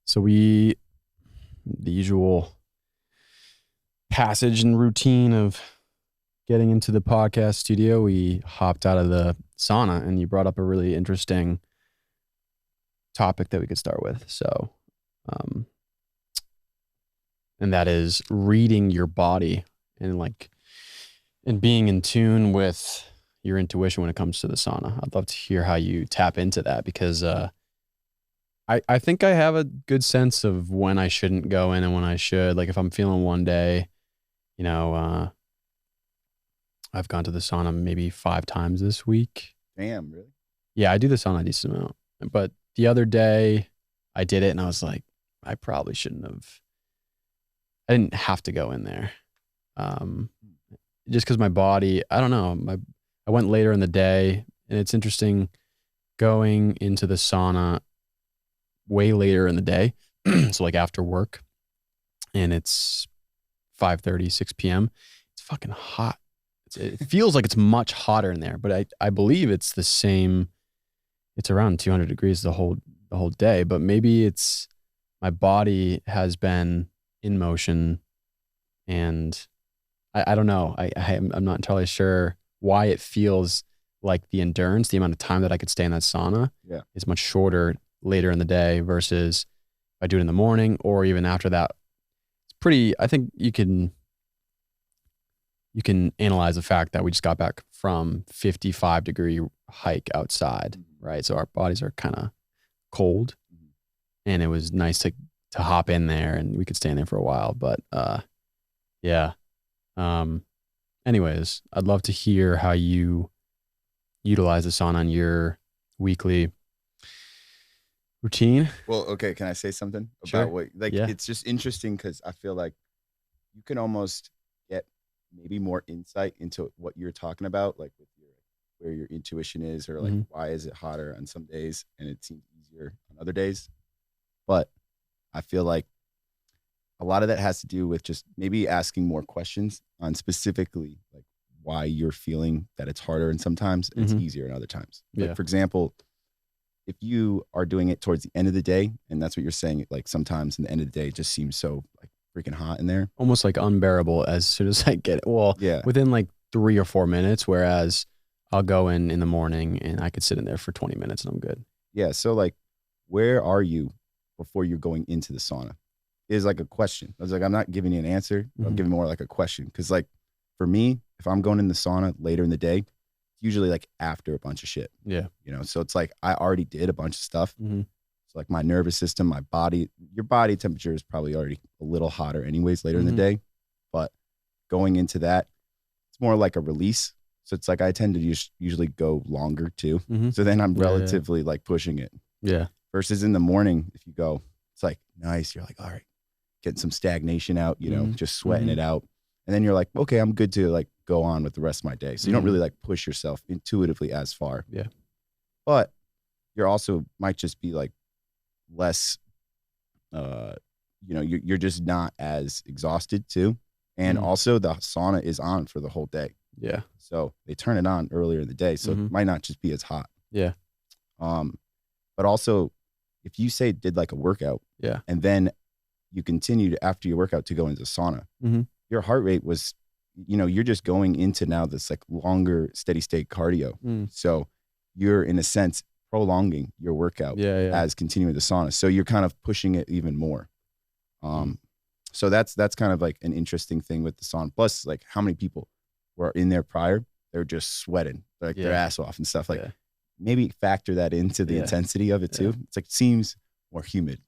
So the usual passage and routine of getting into the podcast studio, we hopped out of the sauna and you brought up a really interesting topic that we could start with. So, and that is reading your body and being in tune with your intuition when it comes to the sauna. I'd love to hear how you tap into that because, I think I have a good sense of when I shouldn't go in and when I should. Like if I'm feeling one day, I've gone to the sauna maybe 5 times this week. Damn, really? Yeah, I do the sauna a decent amount. But the other day I did it and I was like, I probably shouldn't have. I didn't have to go in there. Just because my body, I don't know. I went later in the day and it's interesting going into the sauna way later in the day. So like after work and it's 5:30, 6 p.m. It's fucking hot. It feels like it's much hotter in there, but I believe it's the same. It's around 200 degrees the whole day, but maybe it's my body has been in motion and I don't know. I'm not entirely sure why it feels like the endurance, the amount of time that I could stay in that sauna is much shorter later in the day versus if I do it in the morning or even after that. It's pretty, I think you can analyze the fact that we just got back from 55-degree hike outside, right? So our bodies are kind of cold and it was nice to hop in there and we could stay in there for a while, but yeah. Anyways, I'd love to hear how you utilize the sauna on your weekly routine. Well, okay. Can I say something Sure. about it's just interesting because I feel like you can almost get maybe more insight into what you're talking about, like with where your intuition is, or like why is it hotter on some days and it seems easier on other days. But I feel like a lot of that has to do with just maybe asking more questions on specifically like why you're feeling that it's harder and sometimes it's easier in other times. Like, for example, if you are doing it towards the end of the day, and that's what you're saying, like sometimes in the end of the day, it just seems so like freaking hot in there. Almost like unbearable as soon as I get it. Well, within like 3 or 4 minutes, whereas I'll go in the morning and I could sit in there for 20 minutes and I'm good. Yeah. So like, where are you before you're going into the sauna? Is like a question. I was like, I'm not giving you an answer. I'm giving more like a question. Cause like for me, if I'm going in the sauna later in the day, it's usually like after a bunch of shit. Yeah. So it's like, I already did a bunch of stuff. So like my nervous system, my body, your body temperature is probably already a little hotter anyways later in the day. But going into that, it's more like a release. So it's like, I tend to usually go longer too. So then I'm relatively like pushing it. Yeah. Versus in the morning, if you go, it's like nice. You're like, all right, getting some stagnation out, just sweating it out. And then you're like, okay, I'm good to like go on with the rest of my day. So you don't really like push yourself intuitively as far. Yeah. But you're also might just be like less, you're just not as exhausted too. And also the sauna is on for the whole day. Yeah. So they turn it on earlier in the day. So it might not just be as hot. Yeah. But also if you say did like a workout and then you continued after your workout to go into the sauna, your heart rate was, you're just going into now this like longer steady state cardio. So you're in a sense prolonging your workout as continuing the sauna. So you're kind of pushing it even more. So that's kind of like an interesting thing with the sauna. Plus like how many people were in there prior, they're just sweating like their ass off and stuff. Like maybe factor that into the intensity of it too. It's like, it seems more humid.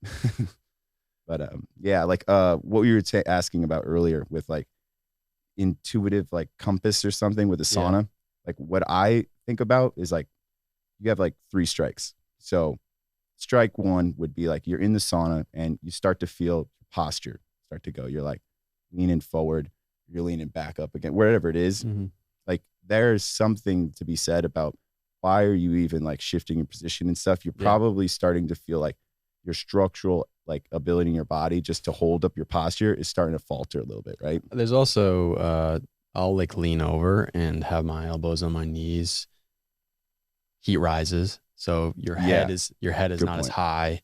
But like what we were asking about earlier with like intuitive like compass or something with the sauna, like what I think about is like you have like 3 strikes. So strike 1 would be like you're in the sauna and you start to feel posture start to go. You're like leaning forward, you're leaning back up again, wherever it is. Like there's something to be said about why are you even like shifting your position and stuff. You're probably starting to feel like your structural like ability in your body just to hold up your posture is starting to falter a little bit, right? There's also I'll like lean over and have my elbows on my knees. Heat rises, so your head is not as high.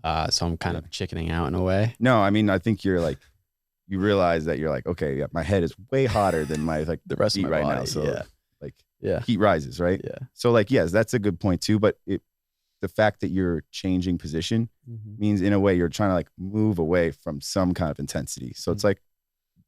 So I'm kind of chickening out in a way. No, I mean, I think you're like, you realize that you're like, okay, yeah, my head is way hotter than my like the rest feet of my right body. now. So like, yeah, heat rises, right? Yeah. So like, yes, that's a good point too. But the fact that you're changing position means in a way you're trying to like move away from some kind of intensity. So it's like,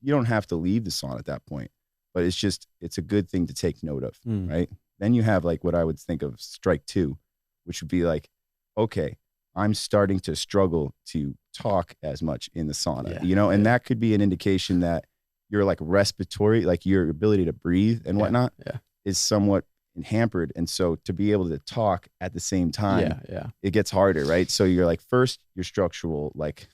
you don't have to leave the sauna at that point, but it's a good thing to take note of, right? Then you have like what I would think of strike 2, which would be like, okay, I'm starting to struggle to talk as much in the sauna, and that could be an indication that your like respiratory, like your ability to breathe and whatnot is somewhat hampered. And so to be able to talk at the same time, it gets harder, right? So you're like, first your structural like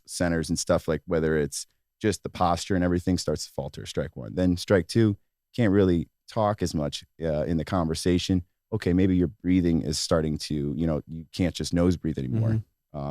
centers and stuff, like whether it's just the posture and everything starts to falter, strike 1. Then strike 2, can't really talk as much in the conversation. Okay, maybe your breathing is starting to, you can't just nose breathe anymore.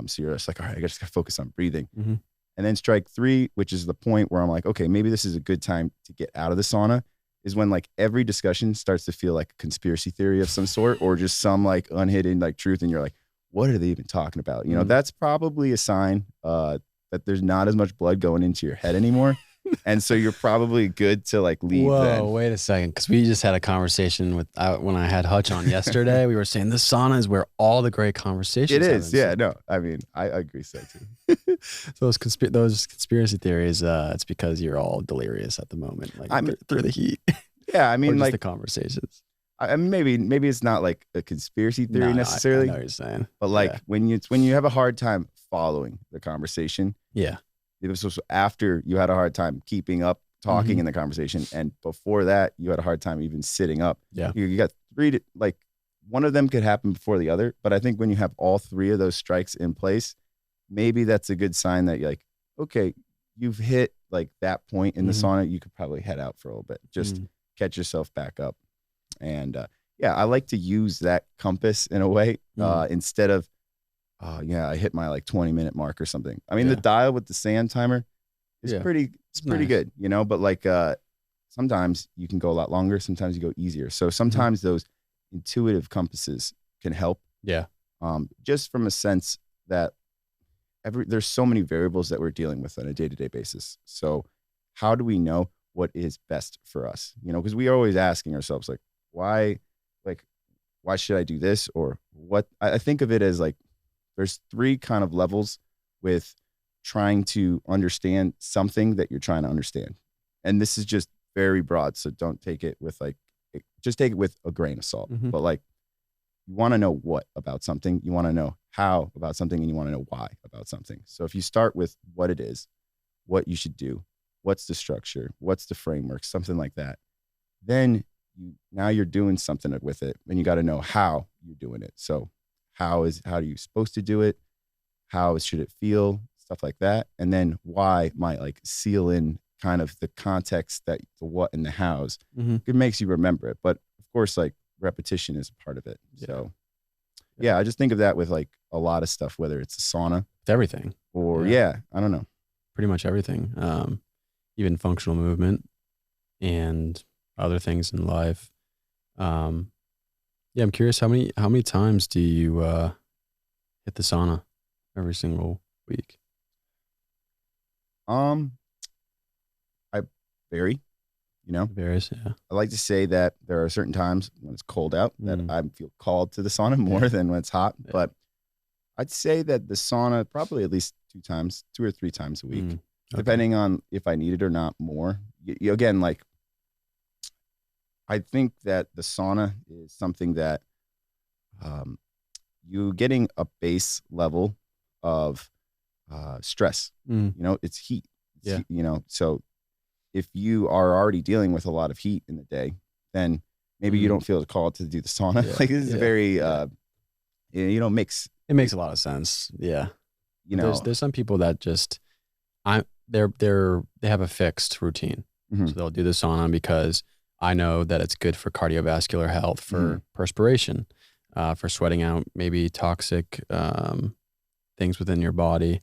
So you're just like, all right, I just gotta focus on breathing. And then strike 3, which is the point where I'm like, okay, maybe this is a good time to get out of the sauna, is when like every discussion starts to feel like a conspiracy theory of some sort, or just some like unhidden like truth. And you're like, what are they even talking about? That's probably a sign that there's not as much blood going into your head anymore. And so you're probably good to like leave. Whoa, wait a second. Cause we just had a conversation with, when I had Hutch on yesterday, we were saying this sauna is where all the great conversations It is. Yeah, no, I mean, I agree so too. those conspiracy theories, it's because you're all delirious at the moment, like through the heat. Yeah. I mean, or just like the conversations. I mean, maybe it's not like a conspiracy theory necessarily. I know what you're saying. But like when you have a hard time following the conversation. Yeah. It was after you had a hard time keeping up talking in the conversation, and before that you had a hard time even sitting up. Yeah. You got 3 like one of them could happen before the other, but I think when you have all 3 of those strikes in place, maybe that's a good sign that you're like, okay, you've hit like that point in the sauna, you could probably head out for a little bit, just catch yourself back up. And I like to use that compass in a way instead of I hit my like 20-minute mark or something. I mean, the dial with the sand timer is pretty good, but like sometimes you can go a lot longer. Sometimes you go easier. So sometimes those intuitive compasses can help. Yeah. Just from a sense that there's so many variables that we're dealing with on a day-to-day basis. So how do we know what is best for us? Because we are always asking ourselves like, why should I do this? Or what? I think of it as like, there's 3 kind of levels with trying to understand something that you're trying to understand. And this is just very broad. So don't take it with just take it with a grain of salt. But like, you want to know what about something, you want to know how about something, and you want to know why about something. So if you start with what it is, what you should do, what's the structure, what's the framework, something like that, then now you're doing something with it, and you got to know how you're doing it. So how are you supposed to do it? How should it feel? Stuff like that. And then why might like seal in kind of the context, that the what and the hows. It makes you remember it. But of course, like repetition is a part of it. So I just think of that with like a lot of stuff, whether it's a sauna. With everything. Or I don't know. Pretty much everything. Even functional movement and other things in life. I'm curious, how many times do you hit the sauna every single week? I vary, It varies, yeah. I like to say that there are certain times when it's cold out that I feel called to the sauna more than when it's hot. But I'd say that the sauna probably at least 2 or 3 times a week, depending on if I need it or not more. Again, like, I think that the sauna is something that you getting a base level of stress. It's heat. So if you are already dealing with a lot of heat in the day, then maybe you don't feel called to do the sauna. Like, this is very mix. It makes a lot of sense. Yeah. There's some people that just they have a fixed routine. So they'll do the sauna because I know that it's good for cardiovascular health, for perspiration, for sweating out maybe toxic things within your body,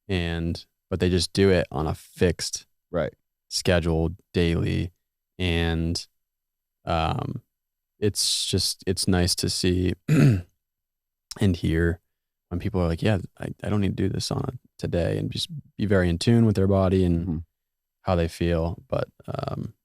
but they just do it on a fixed schedule daily, and it's nice to see and hear when people are like, yeah, I don't need to do this sauna today, and just be very in tune with their body and how they feel. But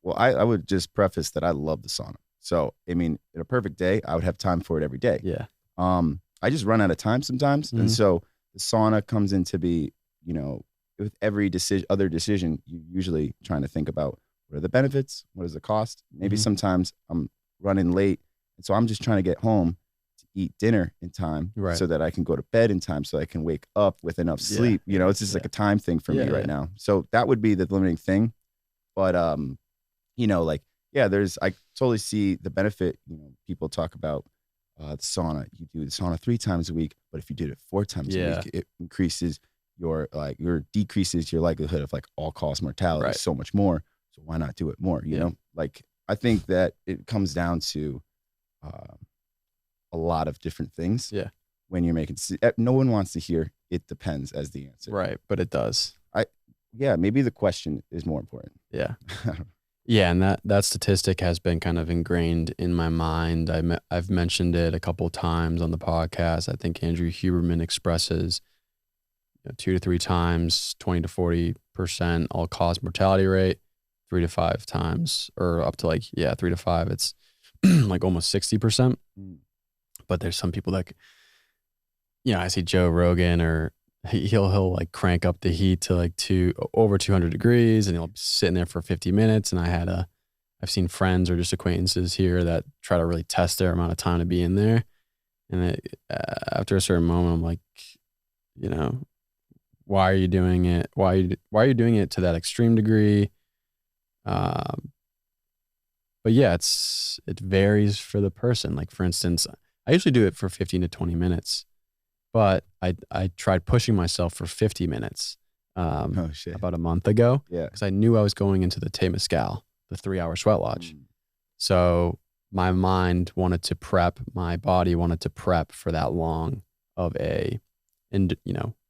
well, I would just preface that I love the sauna. So, I mean, in a perfect day, I would have time for it every day. Yeah. I just run out of time sometimes. And so the sauna comes into be, you know, with every other decision, you're usually trying to think about what are the benefits? What is the cost? Maybe sometimes I'm running late. And so I'm just trying to get home to eat dinner in time so that I can go to bed in time so I can wake up with enough sleep. You know, it's just like a time thing for me right now. So that would be the limiting thing. But, you know, like, yeah, I totally see the benefit. You know, people talk about the sauna. You do the sauna 3 times a week, but if you did it 4 times a week, it increases decreases your likelihood of like all-cause mortality so much more. So why not do it more? You know, like I think that it comes down to a lot of different things. Yeah. When you're making, no one wants to hear "it depends" as the answer. Right, but it does. Maybe the question is more important. Yeah. Yeah, and that statistic has been kind of ingrained in my mind. I've mentioned it a couple of times on the podcast. I think Andrew Huberman expresses 2 to 3 times, 20 to 40% all-cause mortality rate, 3 to 5 times, or up to 3 to 5. It's like almost 60%. But there's some people that, I see Joe Rogan, or he'll like crank up the heat to over 200 degrees, and he'll be sitting there for 50 minutes. And I've seen friends or just acquaintances here that try to really test their amount of time to be in there. And after a certain moment, I'm like, why are you doing it? Why are you doing it to that extreme degree? But yeah, it varies for the person. Like, for instance, I usually do it for 15 to 20 minutes, but I tried pushing myself for 50 minutes about a month ago. Yeah. Because I knew I was going into the Temescal, the 3-hour sweat lodge. So my mind wanted to prep, my body wanted to prep for that long of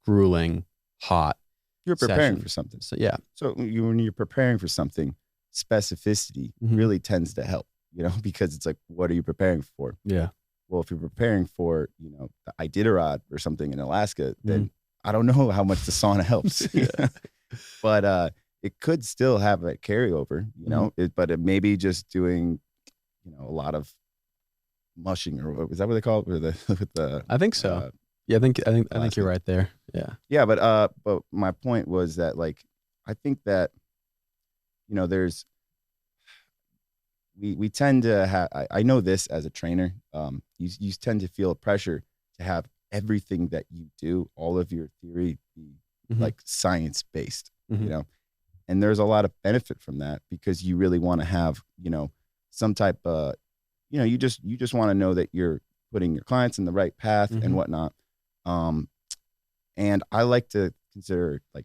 grueling, hot You're preparing session. for something. So yeah. So when you're preparing for something, specificity really tends to help, because it's like, what are you preparing for? Yeah. Well, if you're preparing for, the Iditarod or something in Alaska, then I don't know how much the sauna helps. But it could still have a carryover, but it may be just doing, a lot of mushing, or is that what they call it? With the I think so. Yeah, I think you're right there. Yeah. Yeah, but my point was that, like, I think that, there's we tend to have, I know this as a trainer, you tend to feel pressure to have everything that you do, all of your theory be like science based, and there's a lot of benefit from that, because you really want to have, some type of, you just want to know that you're putting your clients in the right path and whatnot. And I like to consider, like,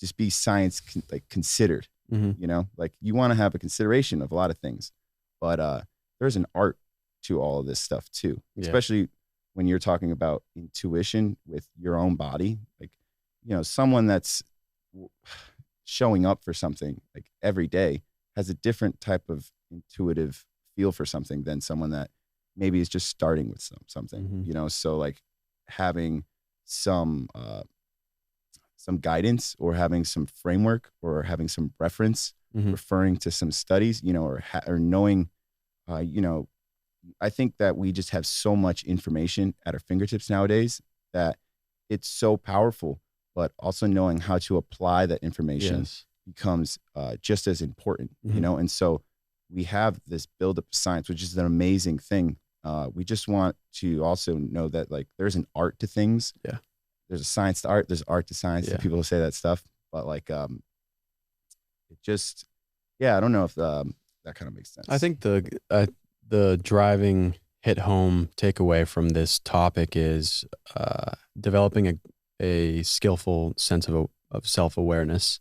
just be science considered, like, you want to have a consideration of a lot of things, but there's an art to all of this stuff too, especially when you're talking about intuition with your own body. Like, someone that's showing up for something like every day has a different type of intuitive feel for something than someone that maybe is just starting with something, so like having some guidance, or having some framework, or having some reference, referring to some studies, or knowing, I think that we just have so much information at our fingertips nowadays that it's so powerful, but also knowing how to apply that information becomes just as important, and so we have this buildup of science, which is an amazing thing. We just want to also know that, like, there's an art to things. Yeah. There's a science to art. There's art to science. Yeah. People say that stuff, but like, it just, I don't know if that kind of makes sense. I think the driving hit home takeaway from this topic is developing a skillful sense of self-awareness,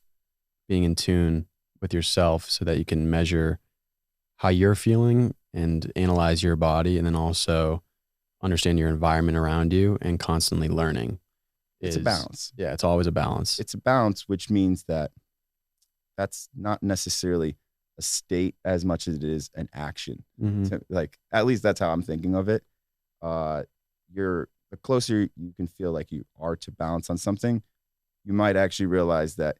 being in tune with yourself so that you can measure how you're feeling and analyze your body, and then also understand your environment around you, and constantly learning. It's a balance. Yeah, it's always a balance. It's a balance, which means that that's not necessarily a state as much as it is an action. So, like, at least that's how I'm thinking of it. You're the closer you can feel like you are to balance on something, you might actually realize that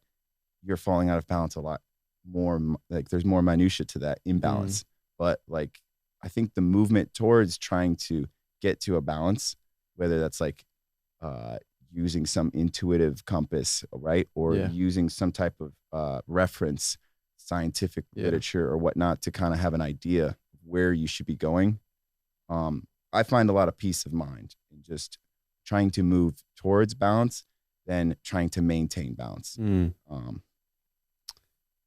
you're falling out of balance a lot more. Like there's more minutia to that imbalance. But like, I think the movement towards trying to get to a balance, whether that's like using some intuitive compass, right? Or using some type of reference, scientific literature or whatnot to kind of have an idea of where you should be going. I find a lot of peace of mind in just trying to move towards balance than trying to maintain balance.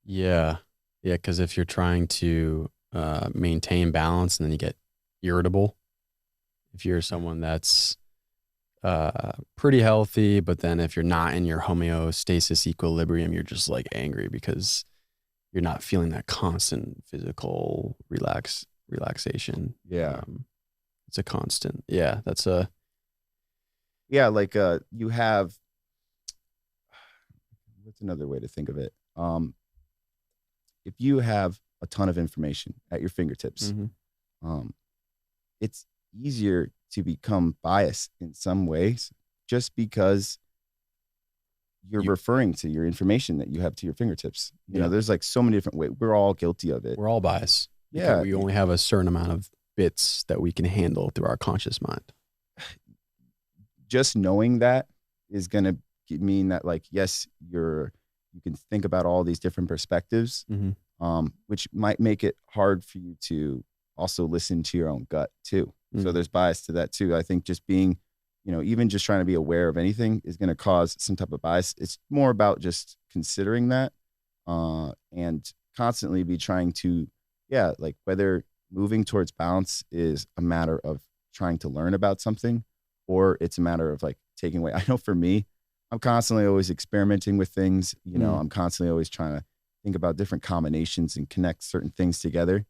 Yeah. Because if you're trying to maintain balance and then you get irritable, if you're someone that's pretty healthy, but then if you're not in your homeostasis equilibrium, you're just like angry because you're not feeling that constant physical relaxation. It's a constant. That's a. Like you have, what's another way to think of it? If you have a ton of information at your fingertips, it's easier to become biased in some ways just because you're referring to your information that you have to your fingertips. You know, there's like so many different ways. We're all guilty of it. We're all biased. Yeah. We only have a certain amount of bits that we can handle through our conscious mind. Just knowing that is going to mean that, like, yes, you can think about all these different perspectives, which might make it hard for you to also listen to your own gut too. So there's bias to that too. I think just being, even just trying to be aware of anything is going to cause some type of bias. It's more about just considering that and constantly be trying to, like whether moving towards balance is a matter of trying to learn about something or it's a matter of like taking away. I know for me, I'm constantly always experimenting with things. I'm constantly always trying to think about different combinations and connect certain things together,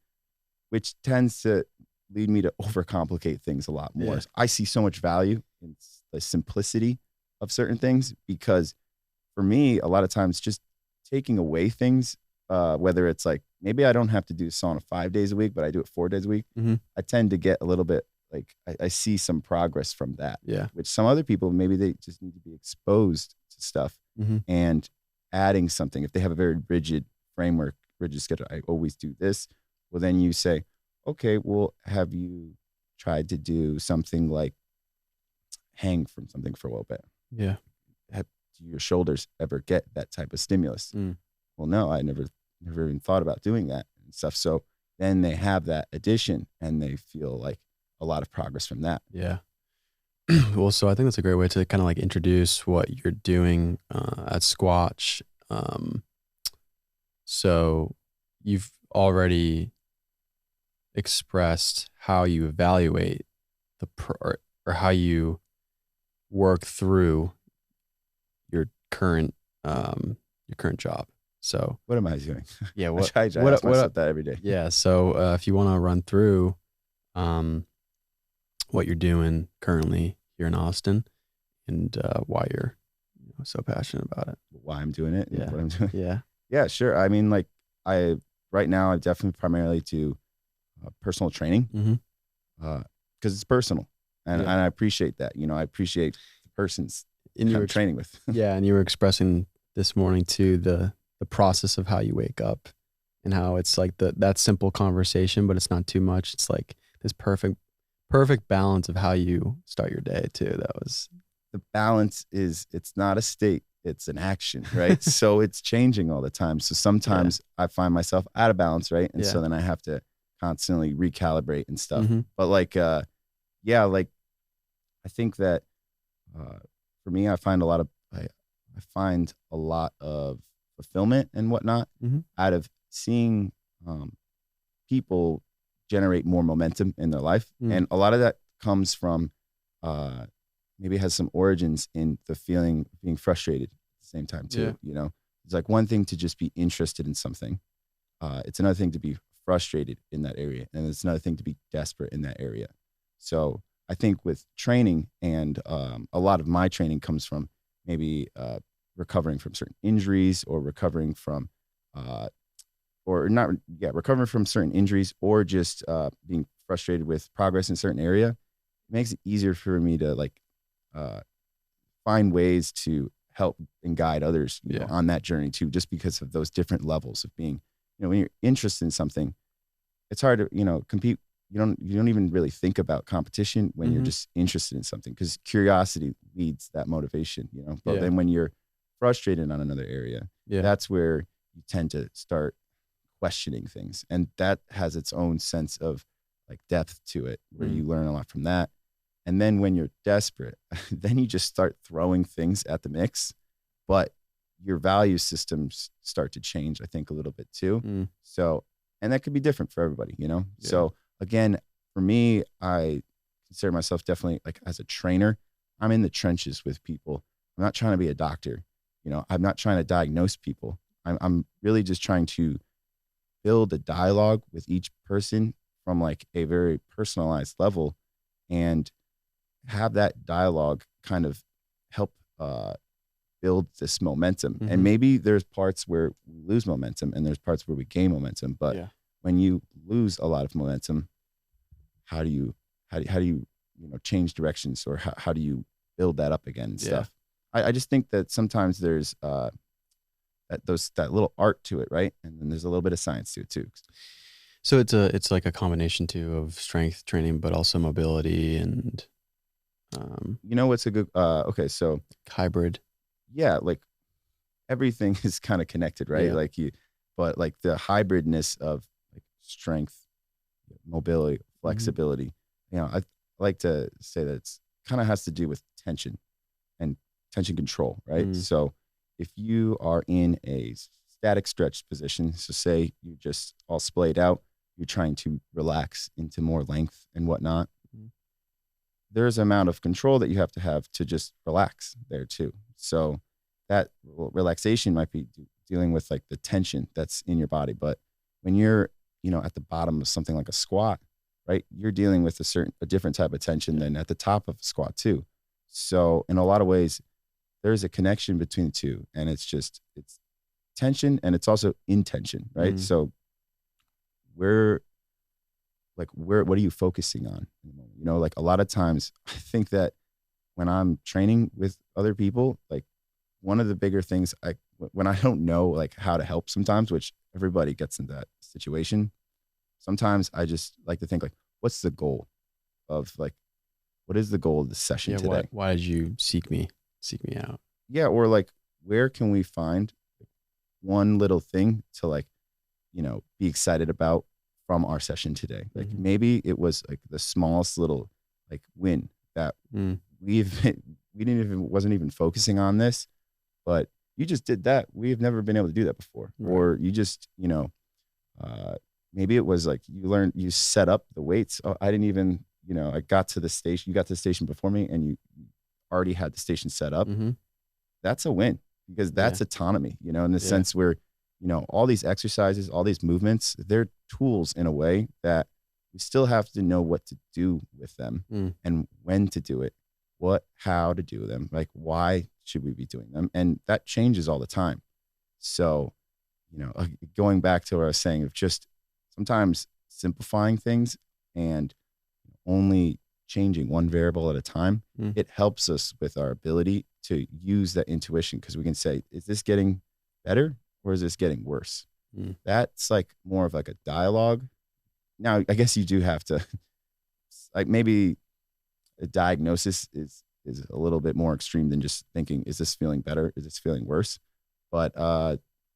which tends to lead me to overcomplicate things a lot more. I see so much value in the simplicity of certain things because for me, a lot of times just taking away things, whether it's like, maybe I don't have to do sauna 5 days a week, but I do it 4 days a week. I tend to get a little bit like, I see some progress from that, which some other people, maybe they just need to be exposed to stuff and adding something. If they have a very rigid framework, rigid schedule, I always do this. Well, then you say, okay, well, have you tried to do something like hang from something for a little bit? Do your shoulders ever get that type of stimulus? Well, no, I never even thought about doing that and stuff. So then they have that addition and they feel like a lot of progress from that. Well, so I think that's a great way to kind of like introduce what you're doing at Squatch. So you've already expressed how you evaluate or how you work through your current job. So what am I doing? Yeah, I ask myself that every day. Yeah, so if you want to run through what you're doing currently here in Austin and why you're so passionate about it. Why I'm doing it? Yeah. What I'm doing? Yeah, sure. I mean, like right now I definitely primarily do personal training because it's personal and I appreciate that. I appreciate the person's I'm training with. Yeah, and you were expressing this morning too the process of how you wake up and how it's like that simple conversation, but it's not too much. It's like this perfect balance of how you start your day too. That was the balance it's not a state, it's an action, right? So it's changing all the time. So sometimes I find myself out of balance, right? And so then I have to constantly recalibrate and stuff. But like, like I think that for me, I find a lot of fulfillment and whatnot out of seeing people generate more momentum in their life. And a lot of that comes from maybe it has some origins in the feeling of being frustrated at the same time too. It's like one thing to just be interested in something. It's another thing to be frustrated in that area. And it's another thing to be desperate in that area. So I think with training and a lot of my training comes from maybe recovering from certain injuries or recovering from recovering from certain injuries or just being frustrated with progress in a certain area makes it easier for me to like find ways to help and guide others, you know, on that journey too, just because of those different levels of being, you know, when you're interested in something, it's hard to, you know, compete. You don't even really think about competition when you're just interested in something, because curiosity leads that motivation, you know. But then when you're frustrated on another area, that's where you tend to start questioning things, and that has its own sense of like depth to it, where you learn a lot from that. And then when you're desperate, then you just start throwing things at the mix, but your value systems start to change, I think, a little bit too. So, and that could be different for everybody, you know? So again, for me, I consider myself definitely like as a trainer, I'm in the trenches with people. I'm not trying to be a doctor. You know, I'm not trying to diagnose people. I'm really just trying to build a dialogue with each person from like a very personalized level, and have that dialogue kind of help build this momentum. And maybe there's parts where we lose momentum and there's parts where we gain momentum. But when you lose a lot of momentum, how do you change directions, or how do you build that up again and stuff? I just think that sometimes there's that little art to it, right? And then there's a little bit of science to it too. So it's like a combination too of strength training, but also mobility and you know what's a good okay, so hybrid. Yeah, like everything is kind of connected, right? Like but like the hybridness of like strength, mobility, flexibility. You know, I like to say that it's kind of has to do with tension and tension control, right? So if you are in a static stretch position, so say you just all splayed out, you're trying to relax into more length and whatnot, there's an amount of control that you have to just relax there too. So that relaxation might be dealing with like the tension that's in your body. But when you're, you know, at the bottom of something like a squat, right, you're dealing with a different type of tension than at the top of a squat too. So in a lot of ways, there's a connection between the two, and it's tension and it's also intention, right? So what are you focusing on in the moment? You know, like a lot of times I think that when I'm training with other people, like one of the bigger things when I don't know like how to help sometimes, which everybody gets in that situation, sometimes I just like to think like, what's the goal of like, what is the goal of the session today? Why did you seek me out? Yeah. Or like, where can we find one little thing to like, you know, be excited about from our session today? Like maybe it was like the smallest little like win that wasn't even focusing on this, but you just did that. We've never been able to do that before. Right. Or you just, you know, maybe it was like you set up the weights. Oh, I didn't even, you know, I got to the station, you got to the station before me and you already had the station set up. That's a win, because that's autonomy, you know, in the sense where, you know, all these exercises, all these movements, they're tools in a way that we still have to know what to do with them and when to do it, how to do them, like why should we be doing them? And that changes all the time. So, you know, going back to what I was saying of just sometimes simplifying things and only changing one variable at a time, it helps us with our ability to use that intuition, because we can say, is this getting better or is this getting worse? That's like more of like a dialogue. Now, I guess you do have to, like maybe a diagnosis is a little bit more extreme than just thinking, is this feeling better? Is this feeling worse? But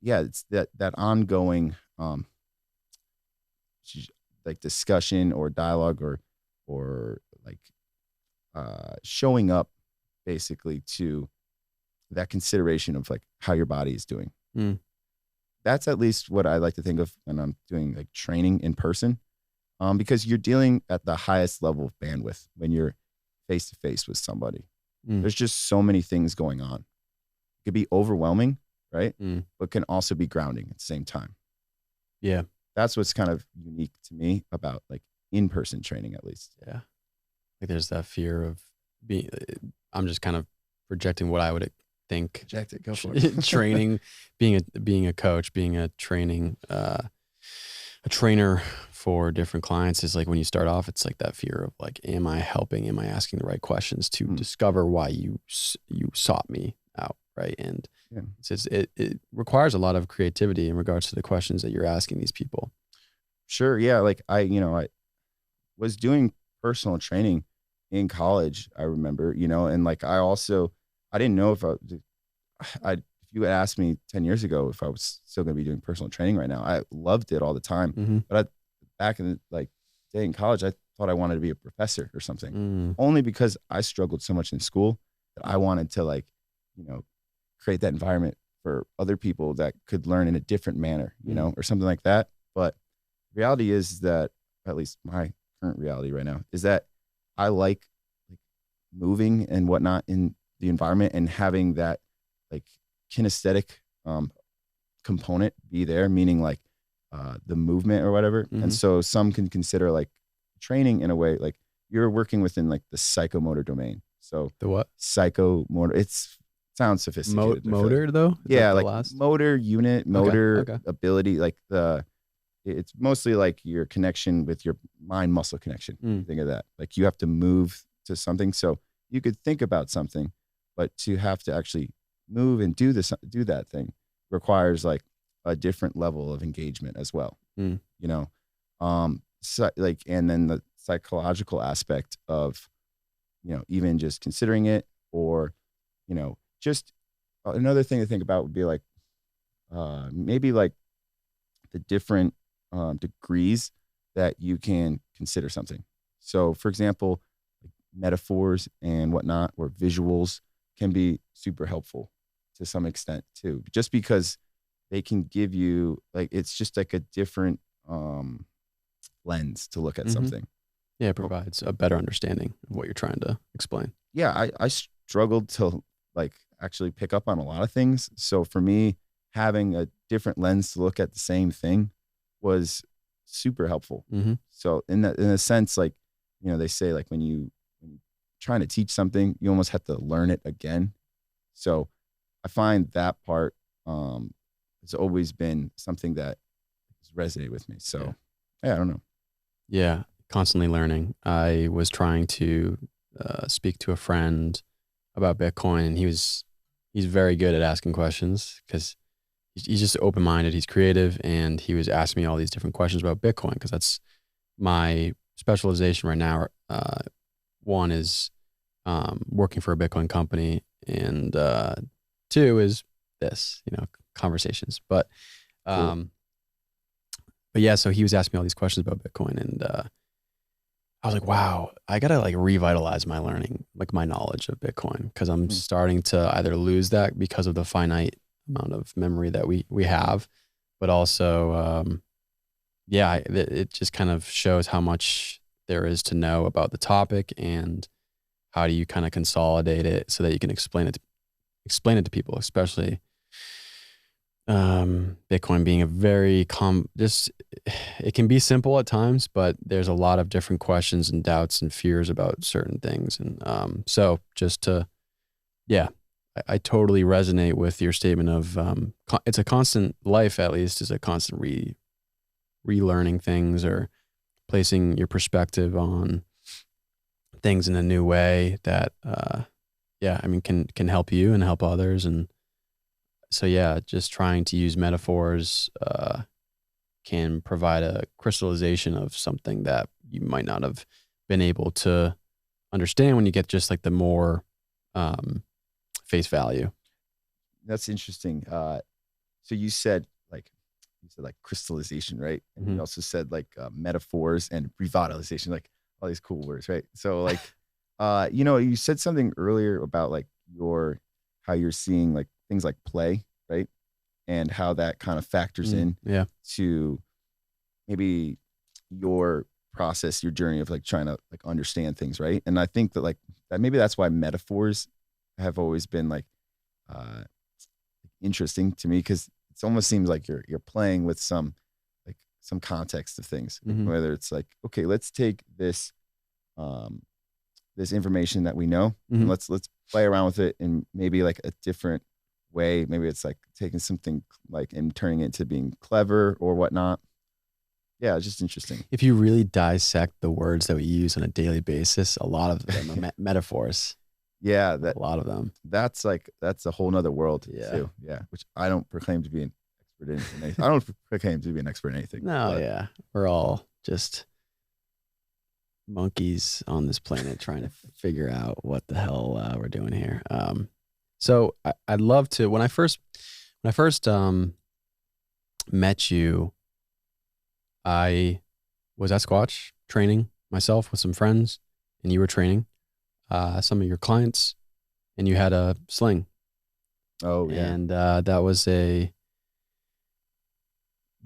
yeah, it's that ongoing like discussion or dialogue or like showing up basically to that consideration of like how your body is doing. That's at least what I like to think of when I'm doing like training in person, because you're dealing at the highest level of bandwidth when you're face to face with somebody. There's just so many things going on. It could be overwhelming, right? But can also be grounding at the same time. Yeah. That's what's kind of unique to me about like in-person training, at least. Yeah. Like there's that fear of I'm just kind of projecting what I would think. Project it, go for it. Training, being a coach, being a training, a trainer for different clients is like when you start off, it's like that fear of like, am I helping? Am I asking the right questions to discover why you sought me out, right? And it requires a lot of creativity in regards to the questions that you're asking these people. Sure, yeah. Like I was doing personal training in college. I remember, and like I didn't know if if you had asked me 10 years ago if I was still going to be doing personal training right now. I loved it all the time. But back in the day in college, I thought I wanted to be a professor or something, only because I struggled so much in school that I wanted to create that environment for other people that could learn in a different manner, or something like that. But reality is that, at least my current reality right now, is that I like moving and whatnot in the environment and having that kinesthetic component be there, meaning the movement or whatever. And so some can consider training in a way like you're working within the psychomotor domain. So the what? Psychomotor. Sounds sophisticated. Motor though? Is motor unit, motor ability. It's mostly your connection with your mind muscle connection. Think of that. You have to move to something. So you could think about something, but to have to actually move and do that thing requires a different level of engagement as well. And then the psychological aspect of, even just considering it, or, just another thing to think about would be maybe the different degrees that you can consider something. So for example, metaphors and whatnot, or visuals can be super helpful to some extent too, just because they can give you it's just a different lens to look at something. Yeah, it provides a better understanding of what you're trying to explain. Yeah, I struggled to actually pick up on a lot of things. So for me, having a different lens to look at the same thing was super helpful. So in a sense, they say when you're trying to teach something, you almost have to learn it again. So I find that part has always been something that has resonated with me. So yeah, I don't know. Yeah, constantly learning. I was trying to speak to a friend about Bitcoin, and he's very good at asking questions because he's just open-minded. He's creative, and he was asking me all these different questions about Bitcoin because that's my specialization right now. One is working for a Bitcoin company, and two is this, conversations. But Cool. but yeah, so he was asking me all these questions about Bitcoin, and I was like, wow, I gotta revitalize my learning, my knowledge of Bitcoin, because I'm starting to either lose that because of the finite amount of memory that we have, but also, it just kind of shows how much there is to know about the topic, and how do you kind of consolidate it so that you can explain it to people, especially Bitcoin being a very it can be simple at times, but there's a lot of different questions and doubts and fears about certain things. And so just to, I totally resonate with your statement of it's a constant, life at least is a constant relearning things, or placing your perspective on things in a new way that can help you and help others. And so just trying to use metaphors can provide a crystallization of something that you might not have been able to understand when you get just the more face value. That's interesting. So you said crystallization, right? And you also said metaphors and revitalization, all these cool words, right? So you said something earlier about how you're seeing things like play, right? And how that kind of factors in to maybe your process, your journey of trying to understand things, right? And I think that that maybe that's why metaphors have always been interesting to me, because it almost seems like you're playing with some context of things, whether it's okay, let's take this this information that we know, and let's play around with it in maybe a different way. Maybe it's taking something and turning it into being clever or whatnot. yeah, it's just interesting. If you really dissect the words that we use on a daily basis, a lot of them are metaphors. Yeah, A lot of them. That's a whole nother world too. Yeah, which I don't proclaim to be an expert in anything. I don't proclaim to be an expert in anything. No, yeah, we're all just monkeys on this planet trying to figure out what the hell we're doing here. So I'd love to. When I first met you, I was at Squatch training myself with some friends, and you were training some of your clients, and you had a sling. Oh yeah, and the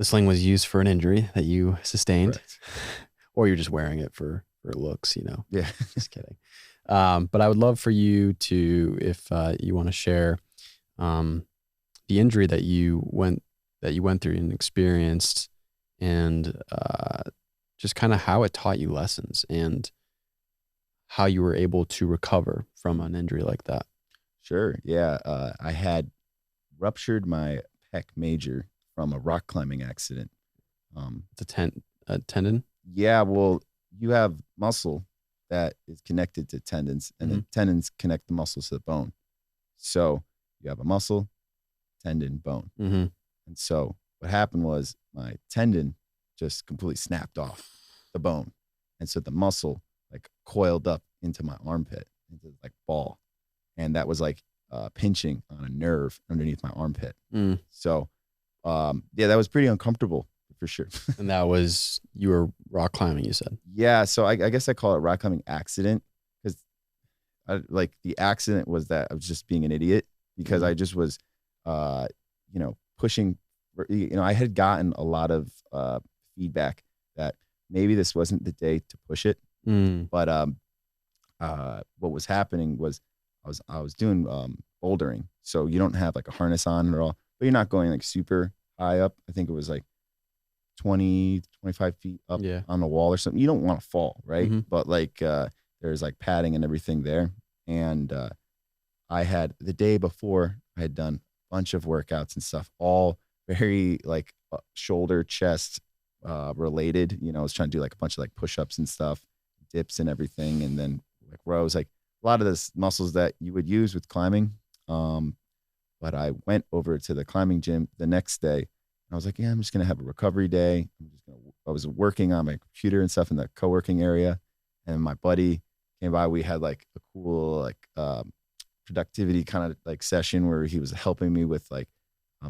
sling was used for an injury that you sustained. Correct. Or you're just wearing it for looks, you know. Yeah. Just kidding. But I would love for you to, if you want to share the injury that you went through and experienced, and just kind of how it taught you lessons and how you were able to recover from an injury like that. Sure. Yeah. I had ruptured my pec major from a rock climbing accident. It's a tendon? Yeah. Well, you have muscle that is connected to tendons, and the tendons connect the muscles to the bone. So you have a muscle, tendon, bone. And so what happened was my tendon just completely snapped off the bone. And so the muscle like coiled up into my armpit, into like ball. And that was like pinching on a nerve underneath my armpit. So yeah, that was pretty uncomfortable for sure. And that was, you were rock climbing, you said? Yeah. So I guess I call it rock climbing accident, because like the accident was that I was just being an idiot, because I just was, pushing, I had gotten a lot of feedback that maybe this wasn't the day to push it. But what was happening was I was doing bouldering. So you don't have like a harness on at all, but you're not going like super high up. I think it was like 20, 25 feet up on the wall or something. You don't want to fall, right? But like there's like padding and everything there. And I had, the day before, I had done a bunch of workouts and stuff, all very like shoulder, chest related. I was trying to do like a bunch of like push-ups and stuff, dips and everything, and then like rows, like a lot of this muscles that you would use with climbing. But I went over to the climbing gym the next day, and I was like, yeah, I'm just gonna have a recovery day. I was working on my computer and stuff in the co-working area, and my buddy came by. We had like a cool like productivity kind of like session where he was helping me with like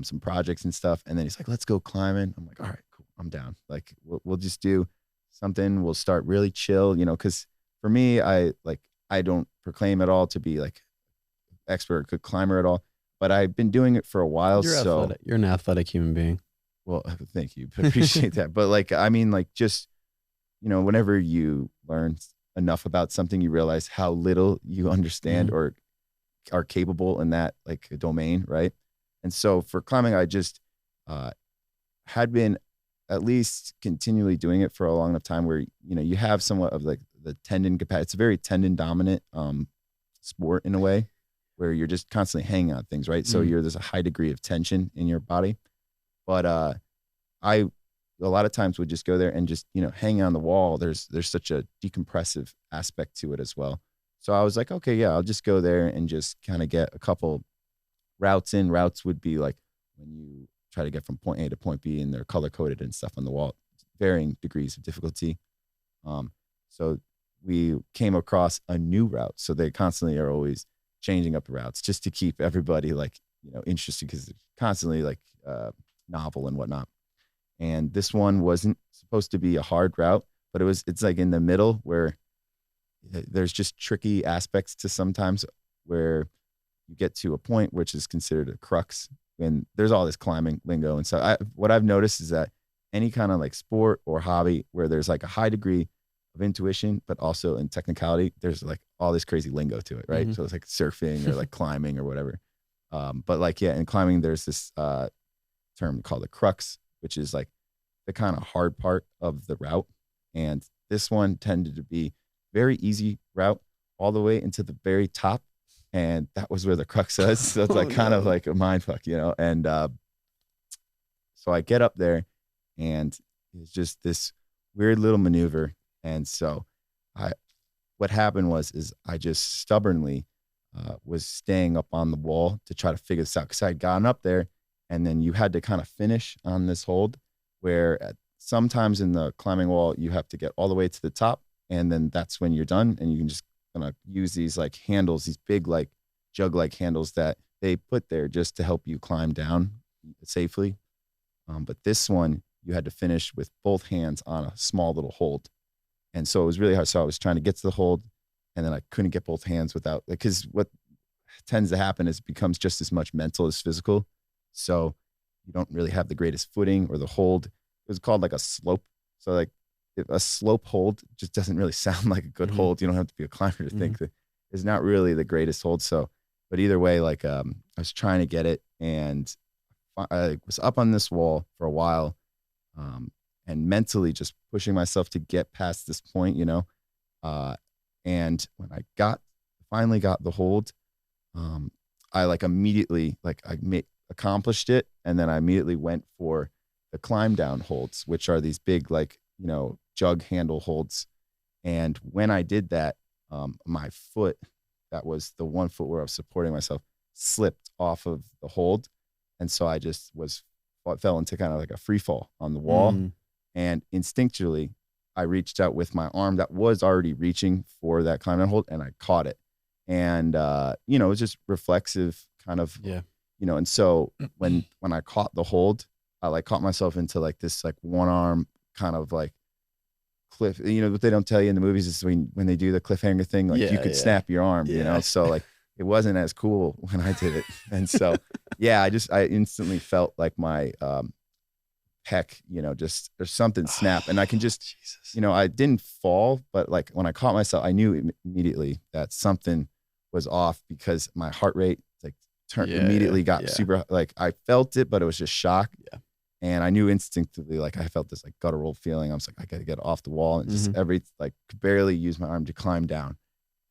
some projects and stuff. And then he's like, let's go climbing. I'm like, all right, cool, I'm down. Like we'll just do something. We'll start really chill, because for me, I don't proclaim at all to be like expert or good climber at all, but I've been doing it for a while. You're an athletic human being. Well, thank you. Appreciate that. But like, I mean, like just, whenever you learn enough about something, you realize how little you understand or are capable in that like domain. Right. And so for climbing, I just had been at least continually doing it for a long enough time where, you have somewhat of like the tendon capacity. It's a very tendon dominant sport in a way, where you're just constantly hanging on things, right? So there's a high degree of tension in your body. But I a lot of times would just go there and just, hang on the wall. There's such a decompressive aspect to it as well. So I was like, okay, yeah, I'll just go there and just kind of get a couple routes in. Routes would be like when you try to get from point A to point B, and they're color coded and stuff on the wall, varying degrees of difficulty. So we came across a new route. So they constantly are always changing up the routes just to keep everybody like, interested, because it's constantly like novel and whatnot. And this one wasn't supposed to be a hard route, but it's like in the middle, where there's just tricky aspects to sometimes where you get to a point which is considered a crux, and there's all this climbing lingo. And so what I've noticed is that any kind of like sport or hobby where there's like a high degree of intuition, but also in technicality, there's like all this crazy lingo to it, right? So it's like surfing or like climbing or whatever. But like, yeah, in climbing, there's this term called the crux, which is like the kind of hard part of the route. And this one tended to be very easy route all the way into the very top. And that was where the crux was. So it's like kind of like a mind fuck, And so I get up there, and It's just this weird little maneuver. And so what happened is I just stubbornly was staying up on the wall to try to figure this out, because I had gotten up there, and then you had to kind of finish on this hold where sometimes in the climbing wall, you have to get all the way to the top, and then that's when you're done, and you can just kind of use these like handles, these big like jug-like handles that they put there just to help you climb down safely. But this one, you had to finish with both hands on a small little hold. And so it was really hard. So I was trying to get to the hold, and then I couldn't get both hands without, because what tends to happen is it becomes just as much mental as physical. So you don't really have the greatest footing or the hold. It was called like a slope. So like a slope hold just doesn't really sound like a good hold. You don't have to be a climber to think that it's not really the greatest hold. So, but either way, like I was trying to get it, and I was up on this wall for a while, and mentally just pushing myself to get past this point, you know. And when I finally got the hold, I like immediately, like accomplished it. And then I immediately went for the climb down holds, which are these big, like, you know, jug handle holds. And when I did that, my foot, that was the one foot where I was supporting myself, slipped off of the hold. And so I just fell into kind of like a free fall on the wall. And instinctually, I reached out with my arm that was already reaching for that climb down hold, and I caught it. And, you know, it was just reflexive kind of, you know, and so when I caught the hold, I like caught myself into like this, like one arm kind of like cliff, you know, what they don't tell you in the movies is when they do the cliffhanger thing, like you could snap your arm, you know? So like, it wasn't as cool when I did it. And so, I instantly felt like my, pec, you know, just there's something snap, and I can just, you know, I didn't fall, but like when I caught myself, I knew immediately that something was off, because my heart rate like immediately got super, like I felt it, but it was just shock. And I knew instinctively, like I felt this like guttural feeling. I was like, I got to get off the wall, and just like could barely use my arm to climb down.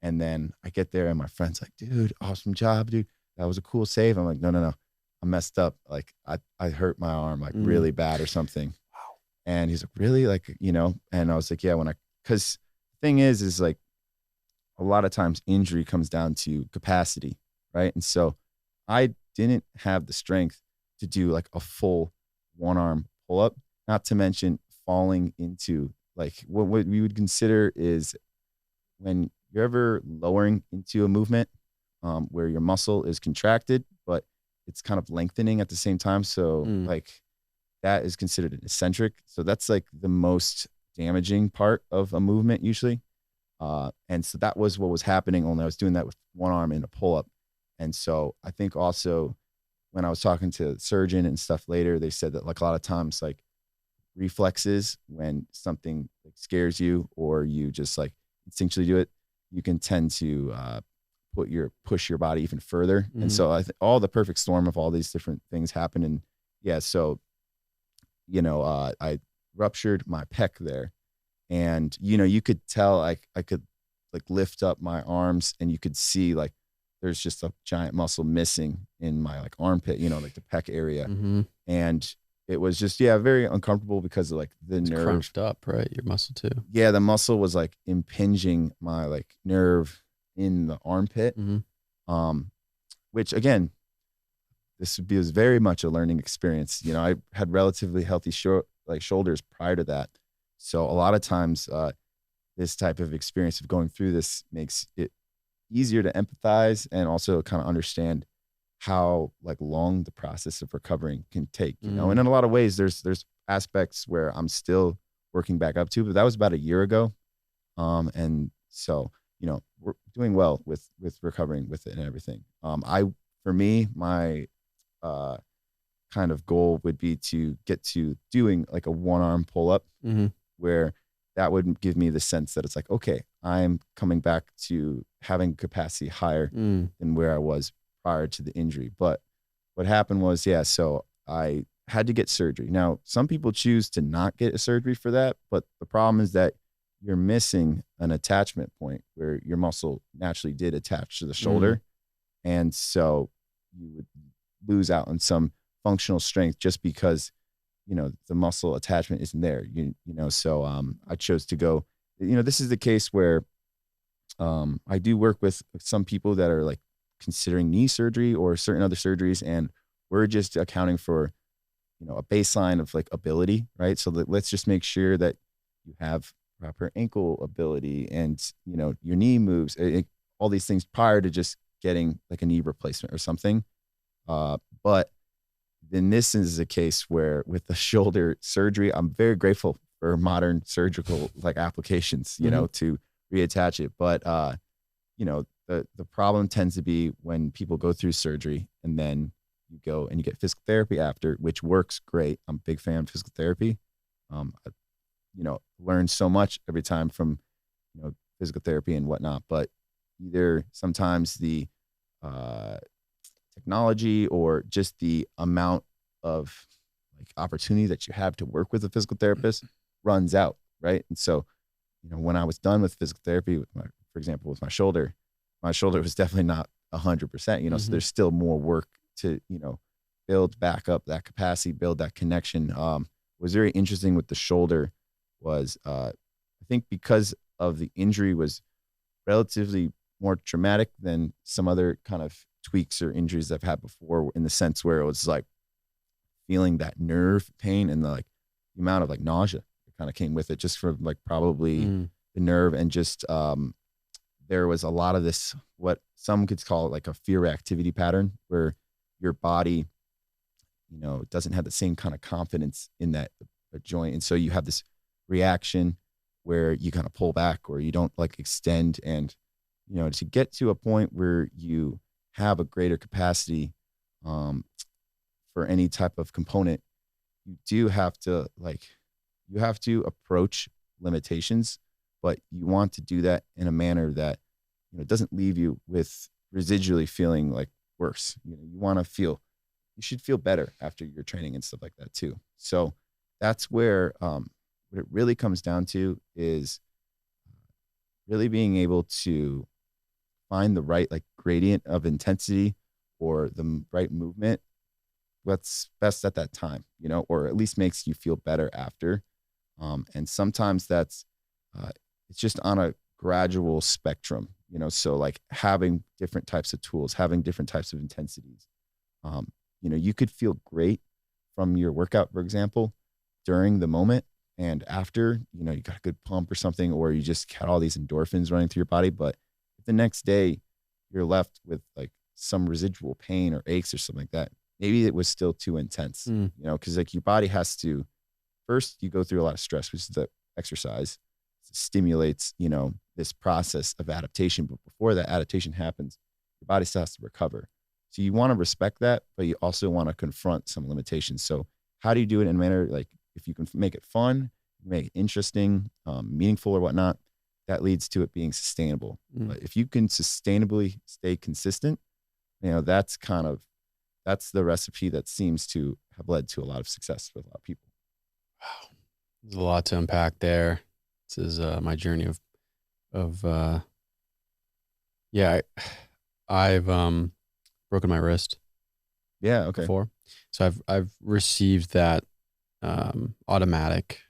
And then I get there, and my friend's like, dude, awesome job, dude. That was a cool save. I'm like, no. I messed up. Like I hurt my arm like really bad or something. Wow. And he's like, really? Like, you know, and I was like, yeah, cause the thing is like a lot of times injury comes down to capacity. Right. And so I didn't have the strength to do like a full one arm pull up, not to mention falling into like what we would consider is when you're ever lowering into a movement, where your muscle is contracted, but it's kind of lengthening at the same time. So like that is considered an eccentric. So that's like the most damaging part of a movement usually. And so that was what was happening, only I was doing that with one arm in a pull-up. And so I think also when I was talking to the surgeon and stuff later, they said that like a lot of times like reflexes, when something like scares you or you just like instinctually do it, you can tend to push your body even further. And so I think all the perfect storm of all these different things happened. And so, you know, I ruptured my pec there, and, you know, you could tell I could like lift up my arms, and you could see like there's just a giant muscle missing in my like armpit, you know, like the pec area. And it was just, very uncomfortable because of like it's nerve crunched up, right? Your muscle too. Yeah. The muscle was like impinging my like nerve in the armpit, which again, was very much a learning experience. You know, I had relatively healthy shoulders prior to that. So a lot of times, this type of experience of going through this makes it easier to empathize and also kind of understand how like long the process of recovering can take, you know. And in a lot of ways, there's aspects where I'm still working back up to, but that was about a year ago. And so, you know, we're doing well with recovering with it and everything. For me, my kind of goal would be to get to doing like a one arm pull up, where that would give me the sense that it's like, okay, I'm coming back to having capacity higher than where I was prior to the injury. But what happened was, so I had to get surgery. Now, some people choose to not get a surgery for that, but the problem is that you're missing an attachment point where your muscle naturally did attach to the shoulder. And so you would lose out on some functional strength just because the muscle attachment isn't there, so I chose to go, this is the case where I do work with some people that are like considering knee surgery or certain other surgeries, and we're just accounting for, a baseline of like ability, right? So let's just make sure that you have proper ankle ability and, your knee moves, all these things prior to just getting like a knee replacement or something. But then this is a case where with the shoulder surgery, I'm very grateful for modern surgical like applications, to reattach it. But, the problem tends to be when people go through surgery and then you go and you get physical therapy after, which works great. I'm a big fan of physical therapy. I, learn so much every time from, physical therapy and whatnot, but either sometimes the technology or just the amount of like opportunity that you have to work with a physical therapist runs out. Right. And so, when I was done with physical therapy, for example, with my shoulder was definitely not 100%, so there's still more work to, build back up that capacity, build that connection. What was very interesting with the shoulder was, I think because of the injury was relatively more traumatic than some other kind of tweaks or injuries I've had before, in the sense where it was like feeling that nerve pain and the amount of like nausea that kind of came with it, just from like probably the nerve, and just there was a lot of this, what some could call it like a fear activity pattern, where your body, doesn't have the same kind of confidence in that joint. And so you have this reaction where you kind of pull back or you don't like extend. And, to get to a point where you have a greater capacity for any type of component, you have to approach limitations, but you want to do that in a manner that, doesn't leave you with residually feeling like worse. You should feel better after your training and stuff like that too. So that's where what it really comes down to is really being able to find the right like gradient of intensity or the right movement, what's best at that time, or at least makes you feel better after. And sometimes that's it's just on a gradual spectrum, so like having different types of tools, having different types of intensities. You could feel great from your workout, for example, during the moment, and after, you got a good pump or something, or you just had all these endorphins running through your body. But if the next day you're left with like some residual pain or aches or something like that, maybe it was still too intense, because like your body has to, first you go through a lot of stress, which is the exercise stimulates, this process of adaptation. But before that adaptation happens, your body still has to recover. So you want to respect that, but you also want to confront some limitations. So how do you do it in a manner, like if you can make it fun, make it interesting, meaningful or whatnot, that leads to it being sustainable. But if you can sustainably stay consistent, that's the recipe that seems to have led to a lot of success with a lot of people. Wow. There's a lot to unpack there. This is my journey of I've broken my wrist. Yeah. Okay. Before. So I've received that autonomic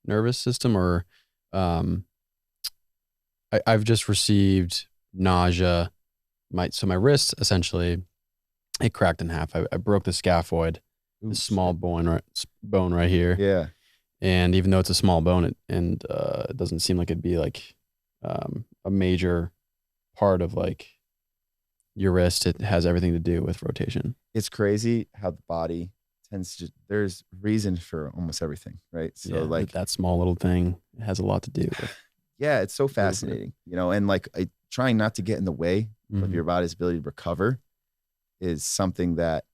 nervous system, or I've just received nausea. My wrist, essentially, it cracked in half. I broke the scaphoid, the small bone right here. Yeah. And even though it's a small bone, it doesn't seem like it'd be like a major part of like your wrist. It has everything to do with rotation. It's crazy how the body tends to, there's reason for almost everything, right? So like that small little thing has a lot to do with. Yeah, it's so fascinating, and like trying not to get in the way of your body's ability to recover is something that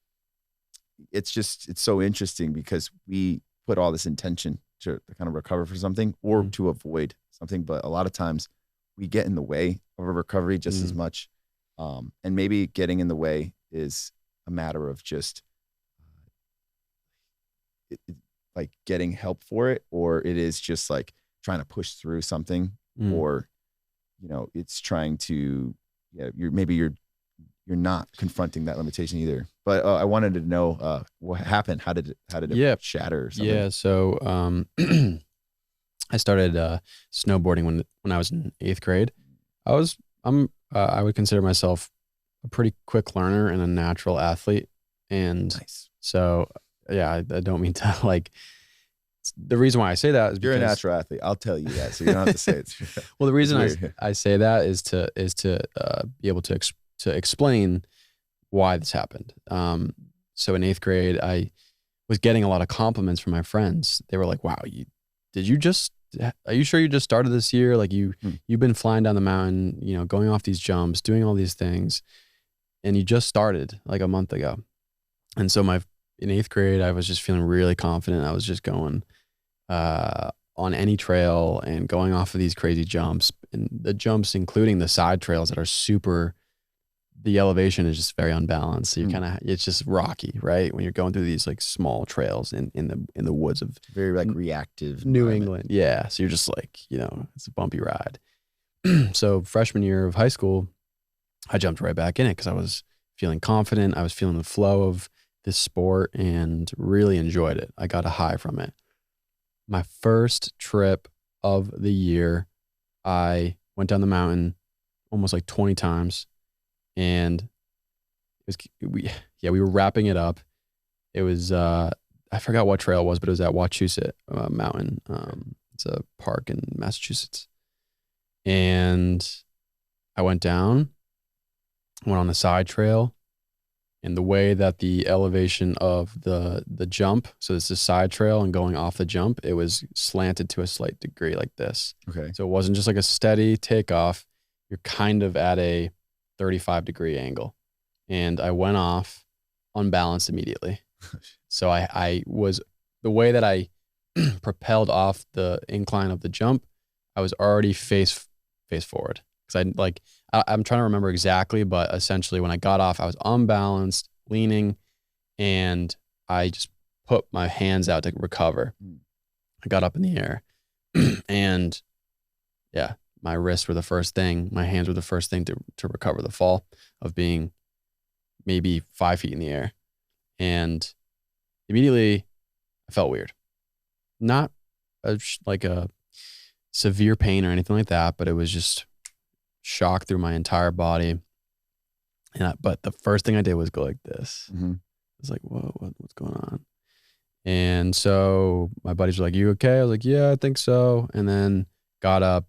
it's so interesting, because we put all this intention to kind of recover for something or to avoid something. But a lot of times we get in the way of a recovery just as much. And maybe getting in the way is a matter of just like getting help for it, or it is just like trying to push through something, or, it's trying to, you're you're not confronting that limitation either. But I wanted to know what happened. How did it shatter or something? Yeah. So I started snowboarding when I was in 8th grade. I would consider myself a pretty quick learner and a natural athlete. And Nice. so, yeah, I don't mean to like, the reason why I say that is because you're a natural athlete. I'll tell you that, so you don't have to say it. Well, the reason I say that is to be able to explain why this happened. So in 8th grade, I was getting a lot of compliments from my friends. They were like, "Wow, are you sure you just started this year? Like you've been flying down the mountain, going off these jumps, doing all these things, and you just started like a month ago." And so in 8th grade, I was just feeling really confident. I was just going on any trail and going off of these crazy jumps, and the jumps, including the side trails that are the elevation is just very unbalanced. So it's just rocky, right? When you're going through these like small trails in the woods of very like reactive New England. Yeah. So you're just like, it's a bumpy ride. So freshman year of high school, I jumped right back in it because I was feeling confident. I was feeling the flow of this sport and really enjoyed it. I got a high from it. My first trip of the year, I went down the mountain almost like 20 times, and we were wrapping it up. It was I forgot what trail it was, but it was at Wachusett Mountain. It's a park in Massachusetts, and I went down, went on a side trail. And the way that the elevation of the jump, so it's a side trail and going off the jump, it was slanted to a slight degree like this. Okay. So it wasn't just like a steady takeoff. You're kind of at a 35-degree angle. And I went off unbalanced immediately. So I was, the way that I propelled off the incline of the jump, I was already face forward. Because I'm trying to remember exactly, but essentially when I got off, I was unbalanced, leaning, and I just put my hands out to recover. I got up in the air, and yeah, my wrists were the first thing. My hands were the first thing to recover the fall of being maybe 5 feet in the air. And immediately I felt weird. Not like a severe pain or anything like that, but it was just shock through my entire body. But the first thing I did was go like this. Mm-hmm. I was like, whoa, what's going on? And so my buddies were like, "You okay?" I was like, "Yeah, I think so." And then got up,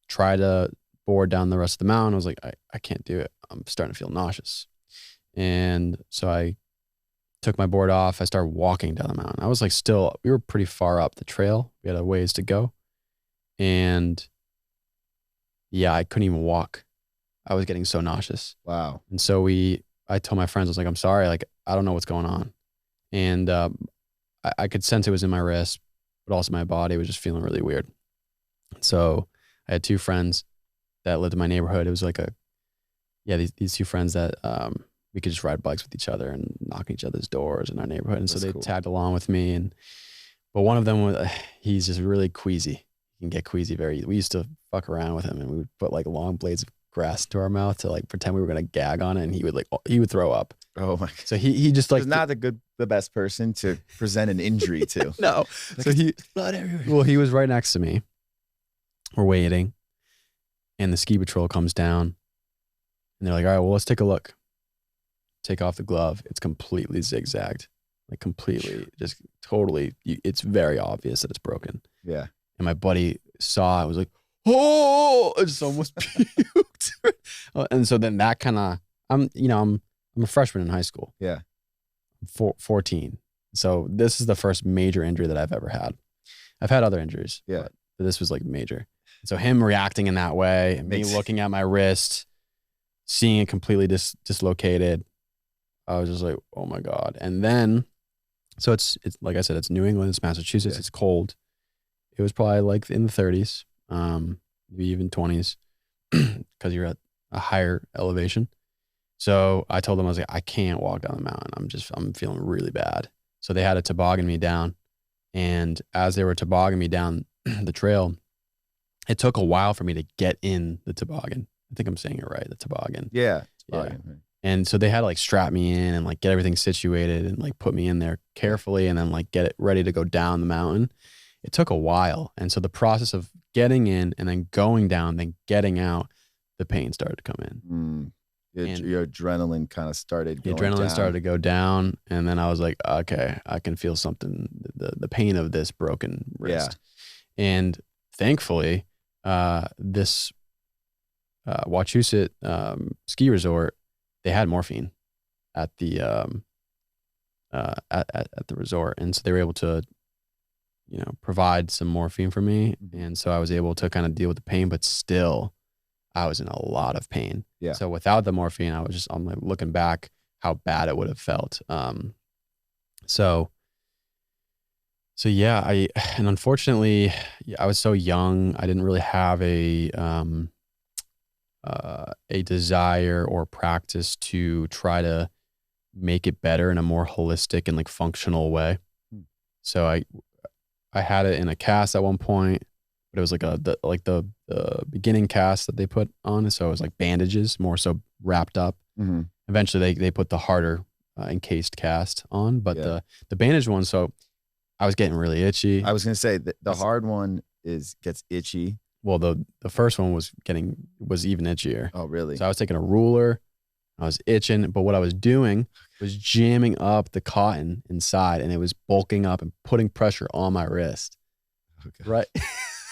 tried to board down the rest of the mountain. I was like, I can't do it. I'm starting to feel nauseous. And so I took my board off. I started walking down the mountain. I was like, we were pretty far up the trail. We had a ways to go. And yeah, I couldn't even walk. I was getting so nauseous. Wow. And so I told my friends, I was like, "I'm sorry. Like, I don't know what's going on." And I could sense it was in my wrist, but also my body was just feeling really weird. So I had two friends that lived in my neighborhood. It was like these two friends that we could just ride bikes with each other and knock on each other's doors in our neighborhood. And so they tagged along with me. But one of them he's just really queasy. He can get queasy we used to fuck around with him, and we would put like long blades of grass to our mouth to like pretend we were gonna gag on it, and he would throw up. Oh my God. So he just like he's not the best person to present an injury to. No. Like, so blood everywhere. Well, he was right next to me. We're waiting, and the ski patrol comes down, and they're like, "All right, well, let's take a look." Take off the glove. It's completely zigzagged, like completely, just totally. It's very obvious that it's broken. Yeah. And my buddy saw. I was like, "Oh!" I just almost puked. And so then that kind of, I'm a freshman in high school. Yeah. 14. So this is the first major injury that I've ever had. I've had other injuries. Yeah. But this was like major. So him reacting in that way, and me looking at my wrist, seeing it completely dislocated, I was just like, "Oh my God." And then, so it's like I said, it's New England, it's Massachusetts, It's cold. It was probably like in the 30s, maybe even 20s, because you're at a higher elevation. So I told them, I was like, "I can't walk down the mountain. I'm feeling really bad." So they had to toboggan me down. And as they were tobogganing me down the trail, it took a while for me to get in the toboggan. I think I'm saying it right, the toboggan. Yeah. Yeah. And so they had to like strap me in and like get everything situated and like put me in there carefully and then like get it ready to go down the mountain. It took a while. And so the process of getting in and then going down, then getting out, the pain started to come in. Your adrenaline kind of started going down. The adrenaline down. started to go down. And then I was like, okay, I can feel something, the pain of this broken wrist. Yeah. And thankfully, this Wachusett ski resort, they had morphine at the at the resort, and so they were able to, provide some morphine for me, and so I was able to kind of deal with the pain, but still, I was in a lot of pain. Yeah. So without the morphine, I'm like looking back how bad it would have felt. So yeah, and unfortunately, I was so young, I didn't really have a desire or practice to try to make it better in a more holistic and like functional way. So I had it in a cast at one point, but it was like the beginning cast that they put on. So it was like bandages, more so wrapped up. Mm-hmm. Eventually they put the harder encased cast on, but the bandage one, so I was getting really itchy. I was going to say the hard one gets itchy. Well, the first one was even itchier. Oh, really? So I was taking a ruler, I was itching, but what I was doing was jamming up the cotton inside, and it was bulking up and putting pressure on my wrist. Okay. Right?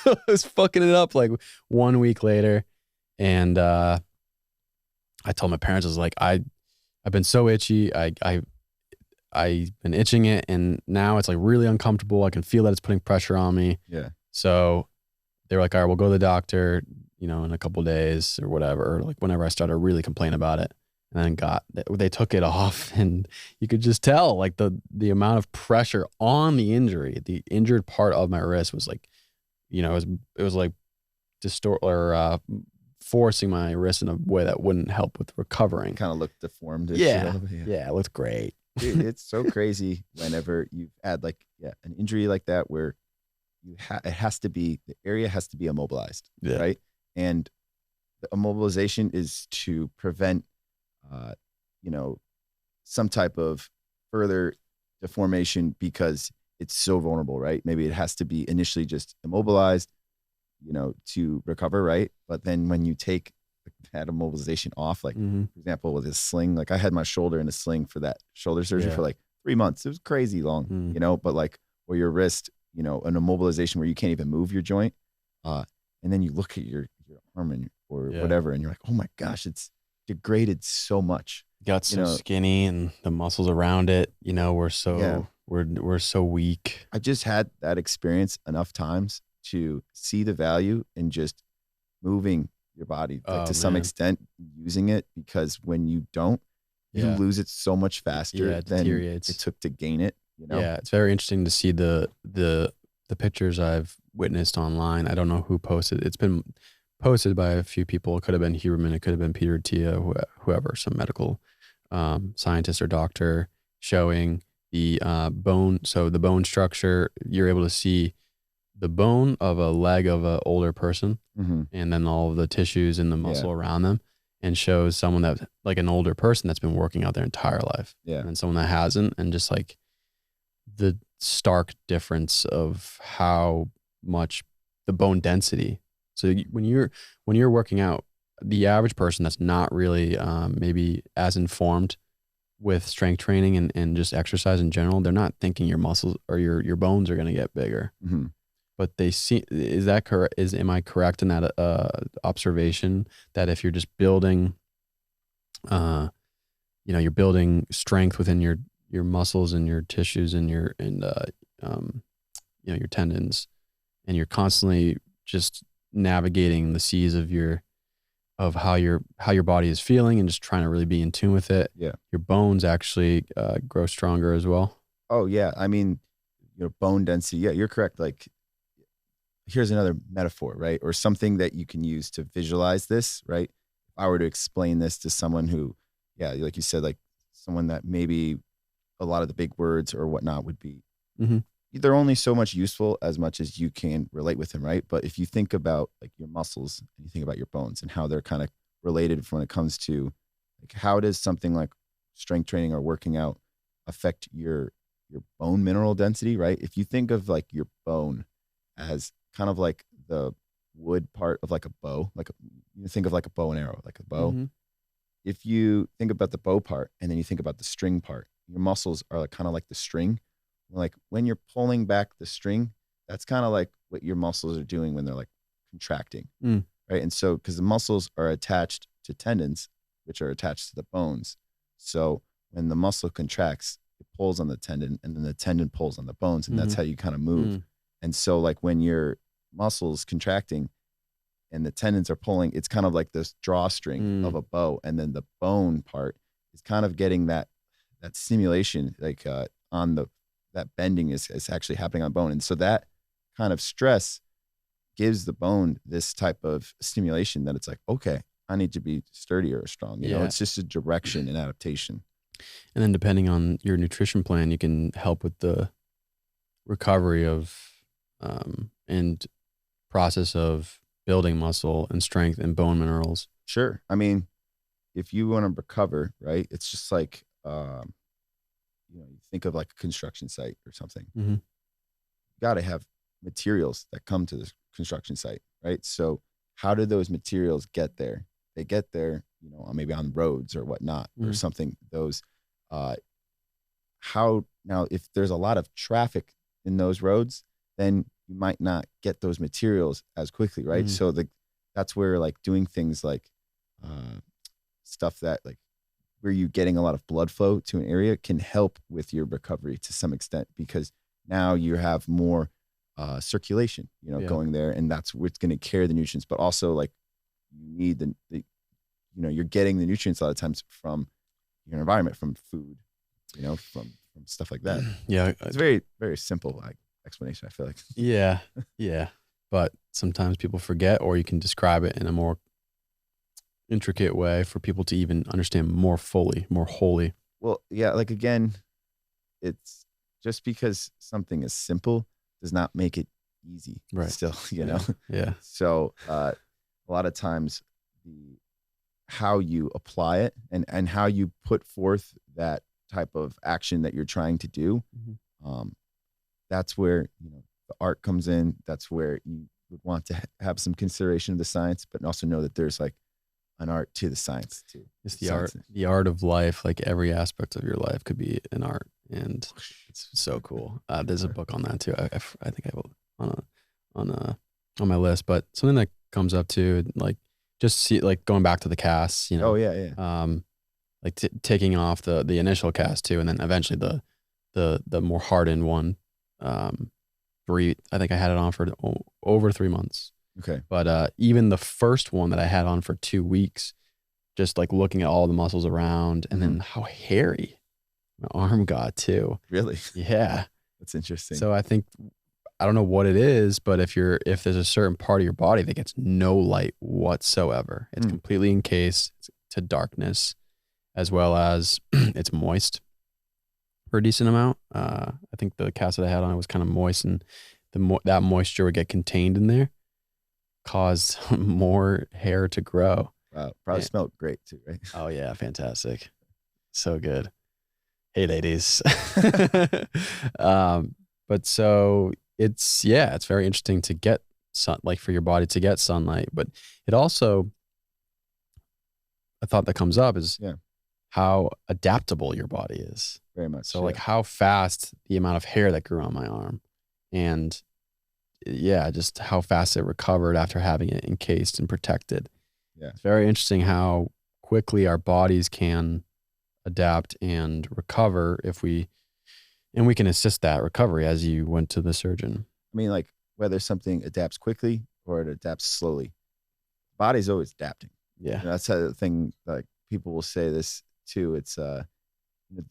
I was fucking it up like 1 week later, and I told my parents, I was like, I've been so itchy, I've been itching it, and now it's like really uncomfortable. I can feel that it's putting pressure on me. Yeah. So they were like, all right, we'll go to the doctor, in a couple of days or whatever, or like whenever I started really complaining about it. And then they took it off, and you could just tell like the amount of pressure on the injured part of my wrist was like, it was like forcing my wrist in a way that wouldn't help with recovering. Kind of looked deformed. Yeah. It looked great. Dude, it's so crazy whenever you've had like, an injury like that where the area has to be immobilized, right? And the immobilization is to prevent, some type of further deformation because it's so vulnerable, right? Maybe it has to be initially just immobilized, to recover, right? But then when you take that immobilization off, like for example, with a sling, like I had my shoulder in a sling for that shoulder surgery for like 3 months. It was crazy long, but like, or your wrist, an immobilization where you can't even move your joint. And then you look at your arm or whatever, and you're like, oh my gosh, it's degraded so much. Got so skinny, and the muscles around it, we're so weak. I just had that experience enough times to see the value in just moving your body to some extent, using it, because when you don't, you lose it so much faster than it took to gain it. Yeah, it's very interesting to see the pictures I've witnessed online. I don't know who posted. It's been posted by a few people. It could have been Huberman. It could have been Peter Tia, whoever, some medical scientist or doctor, showing the bone. So the bone structure, you're able to see the bone of a leg of an older person, and then all of the tissues and the muscle around them, and shows someone that like an older person that's been working out their entire life, and someone that hasn't, and just like the stark difference of how much the bone density. So when you're working out, the average person that's not really maybe as informed with strength training and just exercise in general, they're not thinking your muscles or your bones are going to get bigger. But they see, is that correct? Am I correct in that observation that if you're just building, you're building strength within your muscles and your tissues and your tendons, and you're constantly just navigating the seas of how your body is feeling and just trying to really be in tune with it. Yeah. Your bones actually grow stronger as well. Oh yeah. I mean, bone density. Yeah, you're correct. Like, here's another metaphor, right? Or something that you can use to visualize this, right? If I were to explain this to someone who, like you said, like someone that maybe a lot of the big words or whatnot would be, they're only so much useful as much as you can relate with them, right? But if you think about like your muscles and you think about your bones and how they're kind of related when it comes to Like how does something like strength training or working out affect your bone mineral density, right? If you think of like your bone as kind of like the wood part of like a bow, you think of like a bow and arrow, like a bow. Mm-hmm. If you think about the bow part and then you think about the string part, your muscles are like kind of like the string. Like when you're pulling back the string, that's kind of like what your muscles are doing when they're like contracting, right? And so because the muscles are attached to tendons, which are attached to the bones, so when the muscle contracts, it pulls on the tendon, and then the tendon pulls on the bones, and that's how you kind of move. And so like when your muscles contracting and the tendons are pulling, it's kind of like this drawstring of a bow, and then the bone part is kind of getting that stimulation, like on the that bending is actually happening on bone, and so that kind of stress gives the bone this type of stimulation that it's like, okay, I need to be sturdier or strong. You know, it's just a direction and adaptation. And then depending on your nutrition plan, you can help with the recovery of and process of building muscle and strength and bone minerals. Sure. I mean, if you want to recover, right, it's just like, you think of like a construction site or something. Mm-hmm. You got to have materials that come to this construction site, right? So how do those materials get there? They get there, maybe on roads or whatnot or something. Those, how now, if there's a lot of traffic in those roads, then you might not get those materials as quickly, right? So that's where like doing things like stuff that like where you're getting a lot of blood flow to an area can help with your recovery to some extent, because now you have more circulation, going there, and that's what's going to carry the nutrients. But also like you need the you're getting the nutrients a lot of times from your environment, from food, from stuff like that. Yeah. It's very, very simple explanation, I feel like. Yeah. But sometimes people forget, or you can describe it in a more intricate way for people to even understand more fully, more wholly. Well, yeah, like again, it's just because something is simple does not make it easy. Right. Still, you know? Yeah. So a lot of times how you apply it and how you put forth that type of action that you're trying to do, that's where, the art comes in. That's where you would want to have some consideration of the science, but also know that there's like an art to the science too. It's the art of life. Like every aspect of your life could be an art, and it's so cool. There's a book on that too. I think I have on my list, but something that comes up too, like just see, like going back to the casts, Oh yeah. Like taking off the initial cast too, and then eventually the more hardened one. I think I had it on for over 3 months. Okay. But even the first one that I had on for 2 weeks, just like looking at all the muscles around, and then how hairy my arm got too. Really? Yeah. That's interesting. So I don't know what it is, but if there's a certain part of your body that gets no light whatsoever, it's completely encased to darkness, as well as it's moist for a decent amount. I think the cast that I had on it was kind of moist, and that moisture would get contained in there, cause more hair to grow. Wow, probably smelled great too, right? Oh yeah, fantastic, so good. Hey ladies. But so it's very interesting to get like for your body to get sunlight, but it also, a thought that comes up is how adaptable your body is. Very much. So like how fast the amount of hair that grew on my arm, and just how fast it recovered after having it encased and protected. Yeah. It's very interesting how quickly our bodies can adapt and recover and we can assist that recovery, as you went to the surgeon. I mean, like whether something adapts quickly or it adapts slowly, body's always adapting. Yeah. That's the thing, like people will say this too. It's the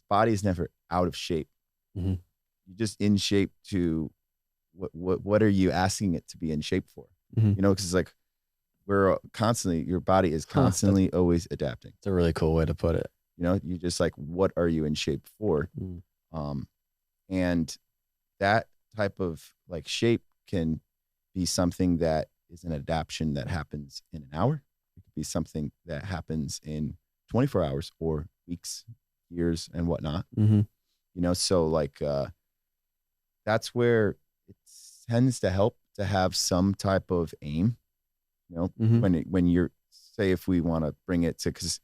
body's never out of shape. You're just in shape to what are you asking it to be in shape for? Because it's like your body is constantly always adapting. It's a really cool way to put it. You just like, what are you in shape for? And that type of like shape can be something that is an adaptation that happens in an hour. It could be something that happens in 24 hours or weeks, years, and whatnot. Mm-hmm. You know, so like that's where it tends to help to have some type of aim. You know, when you're, say, if we want to bring it to, because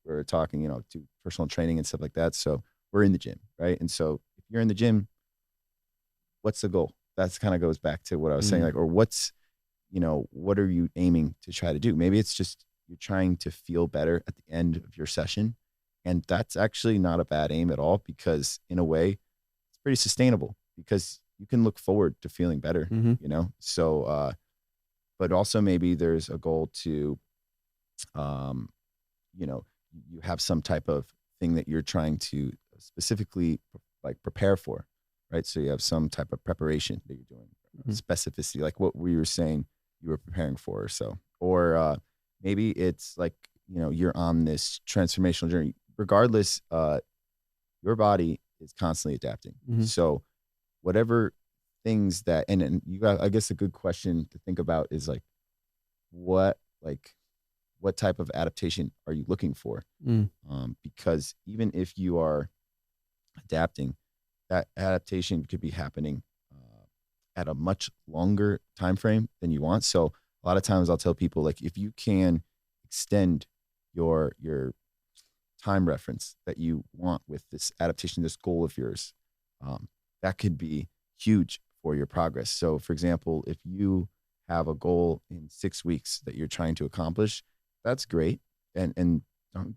we're talking, you know, to personal training and stuff like that. So we're in the gym, right? And so if you're in the gym, what's the goal? That's kind of goes back to what I was saying, like, or what's, you know, what are you aiming to try to do? Maybe it's just you're trying to feel better at the end of your session. And that's actually not a bad aim at all, because in a way it's pretty sustainable, because you can look forward to feeling better, you know? So, but also maybe there's a goal to, you know, you have some type of thing that you're trying to specifically like prepare for, right? So you have some type of preparation that you're doing, specificity, like what we were saying you were preparing for, or so. Or maybe it's like, you know, you're on this transformational journey. Regardless, your body is constantly adapting. So whatever things that, and you got, I guess a good question to think about is like, what type of adaptation are you looking for? Because even if you are adapting, that adaptation could be happening at a much longer time frame than you want. So a lot of times I'll tell people, like, if you can extend your time reference that you want with this adaptation, this goal of yours, that could be huge for your progress. So for example, if you have a goal in 6 weeks that you're trying to accomplish, that's great. And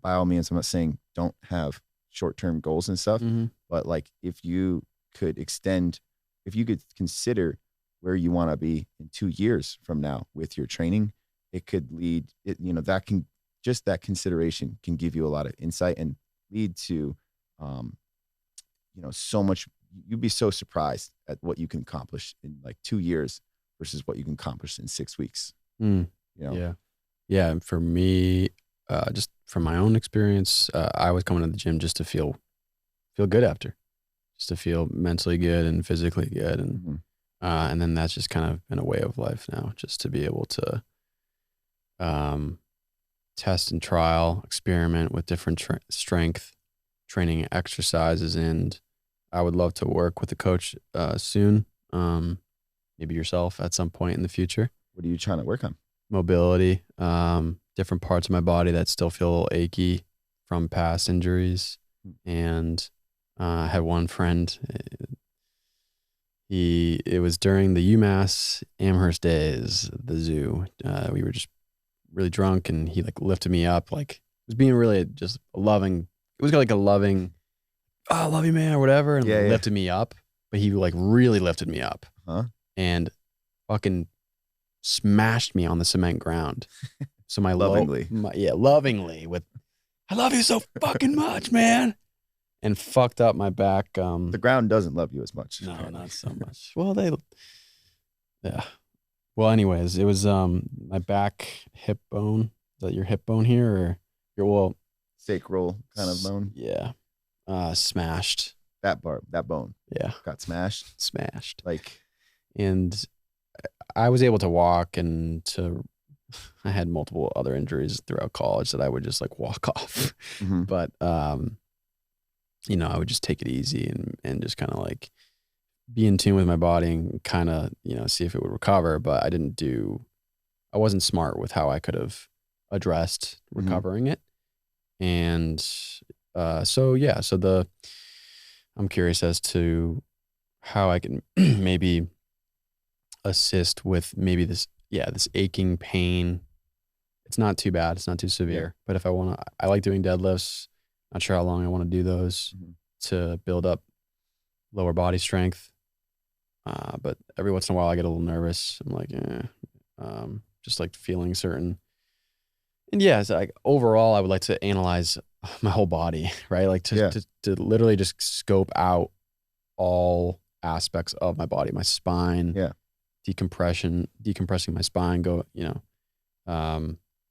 by all means, I'm not saying don't have short-term goals and stuff, but like if you could consider where you want to be in 2 years from now with your training, it could lead it, you know, that can, just that consideration can give you a lot of insight and lead to, you know, so much. You'd be so surprised at what you can accomplish in like 2 years versus what you can accomplish in 6 weeks. You know? Yeah. And for me, just from my own experience, I was coming to the gym just to feel good after, just to feel mentally good and physically good. And then that's just kind of been a way of life now, just to be able to test and trial, experiment with different strength training exercises. And I would love to work with a coach soon, maybe yourself at some point in the future. What are you trying to work on? Mobility, different parts of my body that still feel achy from past injuries. And I had one friend, it was during the UMass Amherst days, the zoo. We were just really drunk, and he like lifted me up, like was being really just loving. It was like a loving, oh, I love you, man, or whatever, and lifted me up. But he like really lifted me up, and fucking smashed me on the cement ground. So my lovingly, lovingly with, I love you so fucking much, man, and fucked up my back. The ground doesn't love you as much. No, apparently. Not so much. Well, yeah. Well, anyways, it was my back hip bone. Is that your hip bone here, or your sacral kind of bone? Yeah. Smashed. That bone. Yeah. Got smashed. Smashed. Like, and I was able to walk, and I had multiple other injuries throughout college that I would just like walk off. But you know, I would just take it easy and just kind of like be in tune with my body and kind of, you know, see if it would recover. But I wasn't smart with how I could have addressed recovering it. And so I'm curious as to how I can maybe assist with maybe this aching pain. It's not too bad. It's not too severe. But if I like doing deadlifts. Not sure how long I want to do those to build up lower body strength. But every once in a while I get a little nervous. I'm like, just like feeling certain. And yeah, it's like overall I would like to analyze my whole body, right? Like to literally just scope out all aspects of my body, my spine, decompressing my spine,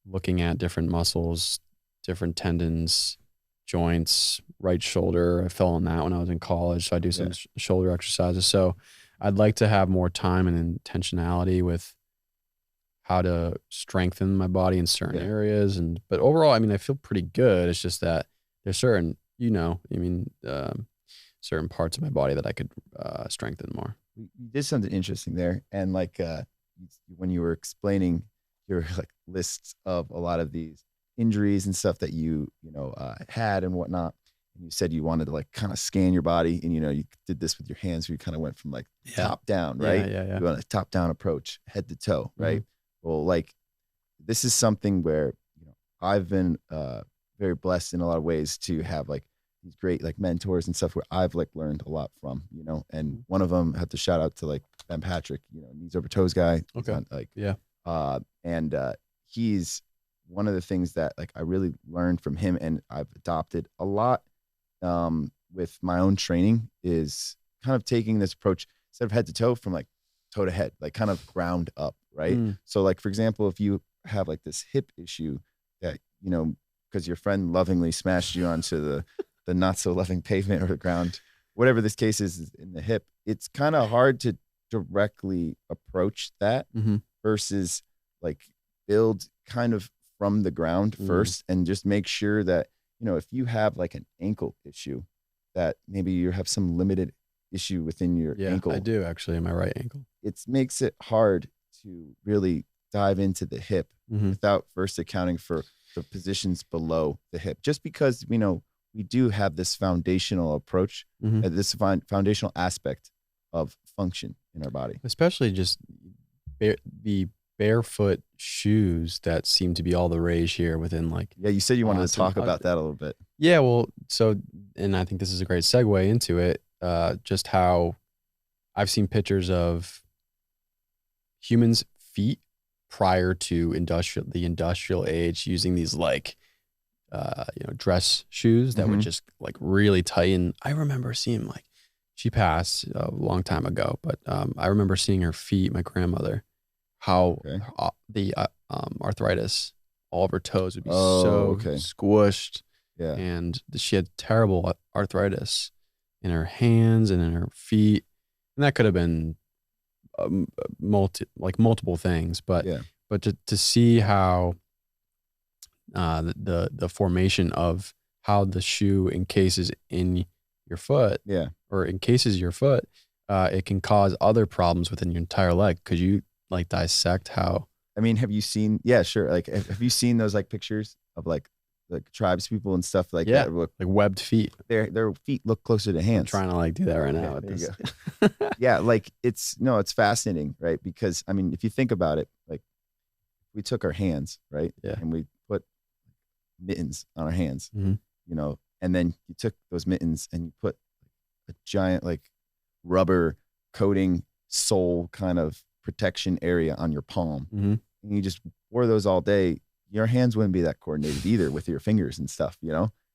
looking at different muscles, different tendons, joints, right shoulder. I fell on that when I was in college. So I do some shoulder exercises. So I'd like to have more time and intentionality with how to strengthen my body in certain areas. But overall, I mean, I feel pretty good. It's just that there's certain, certain parts of my body that I could strengthen more. You did something interesting there. And like when you were explaining your like lists of a lot of these injuries and stuff that you had and whatnot, and you said you wanted to like kind of scan your body, and you did this with your hands where you kind of went from like top down, right? Yeah. You want a top down approach, head to toe, right? Well, like this is something where I've been very blessed in a lot of ways to have like these great like mentors and stuff where I've like learned a lot from, and one of them had to shout out to like Ben Patrick, knees over toes guy. Okay. And he's one of the things that like I really learned from him, and I've adopted a lot with my own training, is kind of taking this approach instead of head to toe, from like toe to head, like kind of ground up, right? So like, for example, if you have like this hip issue that, because your friend lovingly smashed you onto the not so loving pavement or the ground, whatever this case is in the hip, it's kind of hard to directly approach that versus like build kind of from the ground first, and just make sure that, if you have like an ankle issue, that maybe you have some limited issue within your ankle. I do actually, in my right ankle. It makes it hard to really dive into the hip without first accounting for the positions below the hip, just because we do have this foundational approach, this foundational aspect of function in our body, especially just the barefoot shoes that seem to be all the rage here within like. Yeah, you said you wanted to talk about that a little bit. Yeah, well, and I think this is a great segue into it, just how I've seen pictures of humans' feet prior to the industrial age using these like dress shoes that would just like really tighten. I remember seeing, like, she passed a long time ago, but I remember seeing her feet, my grandmother, how the arthritis, all of her toes would be squished. Yeah. And she had terrible arthritis in her hands and in her feet. And that could have been multiple things, but to see how the formation of how the shoe encases in your foot, or encases your foot, it can cause other problems within your entire leg. Could you like dissect how? I mean, have you seen? Yeah, sure. Like, have you seen those like pictures of like tribes people and stuff like that? Like webbed feet. Their feet look closer to hands. I'm trying to like do that right now. With this. Yeah, like it's fascinating, right? Because I mean, if you think about it, like we took our hands, right? Yeah. And we put mittens on our hands, and then you took those mittens and you put a giant like rubber coating sole kind of protection area on your palm, and you just wore those all day. Your hands wouldn't be that coordinated either with your fingers and stuff,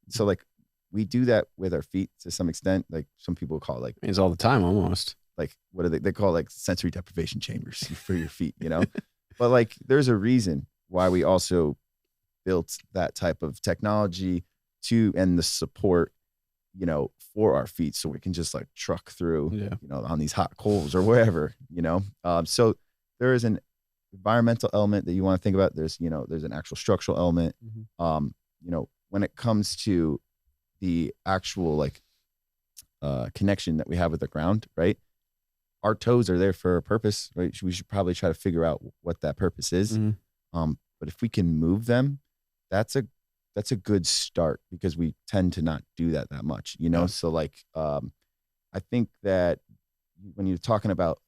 So like we do that with our feet to some extent. Like some people call it like it's all the time almost. Like what are they call it, like sensory deprivation chambers for your feet, But like there's a reason why we also built that type of technology and the support, for our feet, so we can just like truck through, on these hot coals or wherever, So there is an environmental element that you want to think about. There's an actual structural element. When it comes to the actual like connection that we have with the ground, right? Our toes are there for a purpose, right? We should probably try to figure out what that purpose is. But if we can move them, that's a good start, because we tend to not do that much, So like, I think that when you're talking about,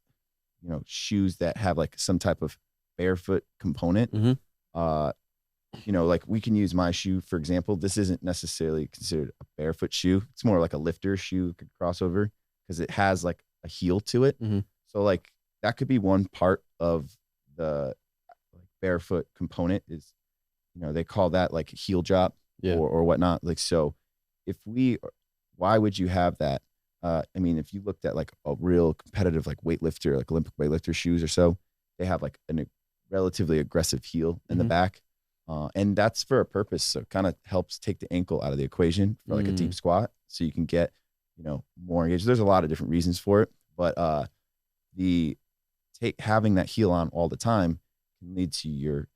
shoes that have like some type of barefoot component, like we can use my shoe, for example. This isn't necessarily considered a barefoot shoe. It's more like a lifter shoe, could cross over, because it has like a heel to it. So like that could be one part of the like barefoot component is, they call that like a heel drop or whatnot. Like, so why would you have that? I mean, if you looked at like a real competitive, like weightlifter, like Olympic weightlifter shoes or so, they have like a relatively aggressive heel in the back. And that's for a purpose. So it kind of helps take the ankle out of the equation for like a deep squat. So you can get, more engaged. There's a lot of different reasons for it, but having that heel on all the time can lead to your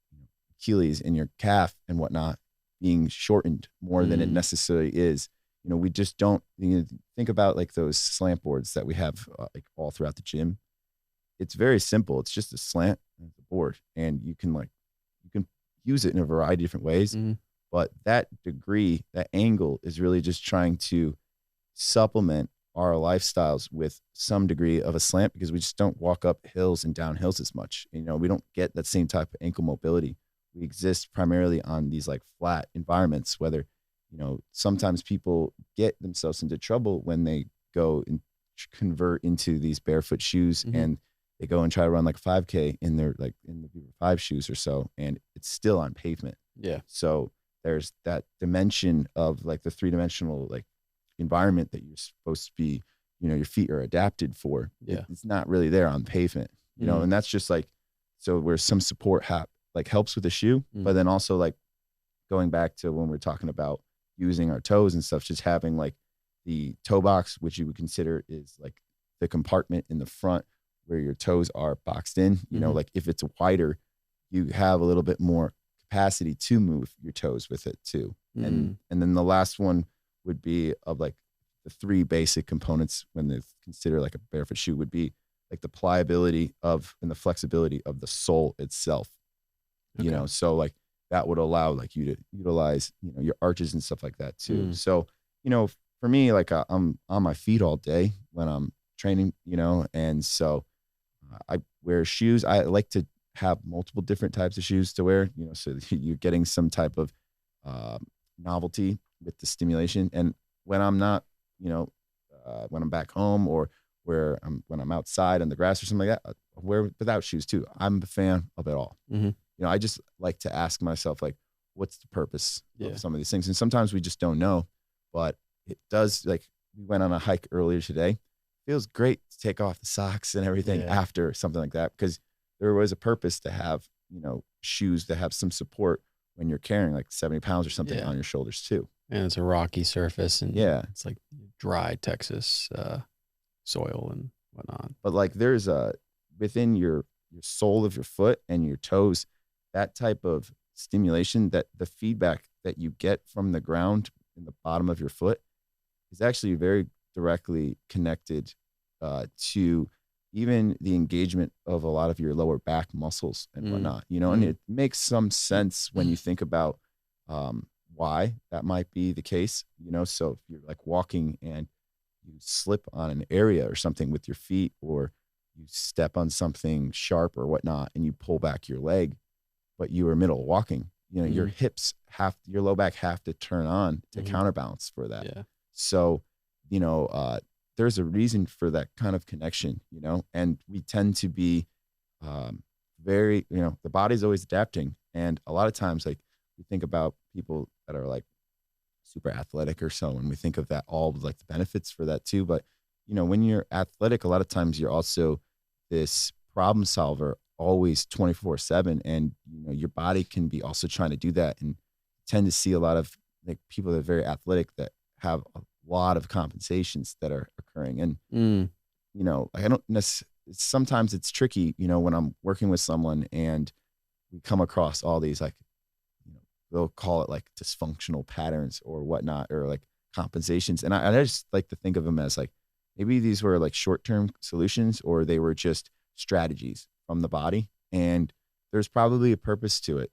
Achilles and your calf and whatnot being shortened more than it necessarily is. We just don't think about like those slant boards that we have like all throughout the gym. It's very simple. It's just a slant and a board, and you can use it in a variety of different ways. But that degree, that angle is really just trying to supplement our lifestyles with some degree of a slant, because we just don't walk up hills and down hills as much. We don't get that same type of ankle mobility. We exist primarily on these like flat environments, whether, sometimes people get themselves into trouble when they go and convert into these barefoot shoes and they go and try to run like 5K in their like in the Beaver 5 shoes or so, and it's still on pavement. Yeah. So there's that dimension of like the 3-dimensional like environment that you're supposed to be, your feet are adapted for. Yeah. It's not really there on pavement, and that's just like, so where some support helps with the shoe, but then also like going back to when we're talking about using our toes and stuff, just having like the toe box, which you would consider is like the compartment in the front where your toes are boxed in, like if it's wider, you have a little bit more capacity to move your toes with it too. And then the last one would be of like the 3 basic components when they consider like a barefoot shoe would be like the pliability of and the flexibility of the sole itself. Okay. So like that would allow like you to utilize, your arches and stuff like that too. So, for me, like I'm on my feet all day when I'm training, and so I wear shoes. I like to have multiple different types of shoes to wear, so that you're getting some type of novelty with the stimulation. And when I'm not, when I'm back home or when I'm outside on the grass or something like that, I wear without shoes too. I'm a fan of it all. I just like to ask myself, like, what's the purpose of some of these things? And sometimes we just don't know, but it does. Like we went on a hike earlier today. Feels great to take off the socks and everything after something like that, because there was a purpose to have, shoes that have some support when you're carrying like 70 pounds or something on your shoulders too. And it's a rocky surface, and it's like dry Texas soil and whatnot. But like there's within your sole of your foot and your toes, that type of stimulation, that the feedback that you get from the ground in the bottom of your foot is actually very directly connected to even the engagement of a lot of your lower back muscles and whatnot, and it makes some sense when you think about why that might be the case, so if you're like walking and you slip on an area or something with your feet, or you step on something sharp or whatnot and you pull back your leg, but you are middle walking, your hips your low back have to turn on to counterbalance for that. Yeah. So, there's a reason for that kind of connection, and we tend to be very, the body's always adapting. And a lot of times, like we think about people that are like super athletic or so, and we think of that all like the benefits for that too. But, when you're athletic, a lot of times you're also this problem solver always 24/7. And, your body can be also trying to do that, and tend to see a lot of like people that are very athletic that have a lot of compensations that are occurring. And, I don't necessarily, sometimes it's tricky, when I'm working with someone and we come across all these, like, they'll call it like dysfunctional patterns or whatnot, or like compensations. And I just like to think of them as like, maybe these were like short-term solutions, or they were just strategies from the body. And there's probably a purpose to it,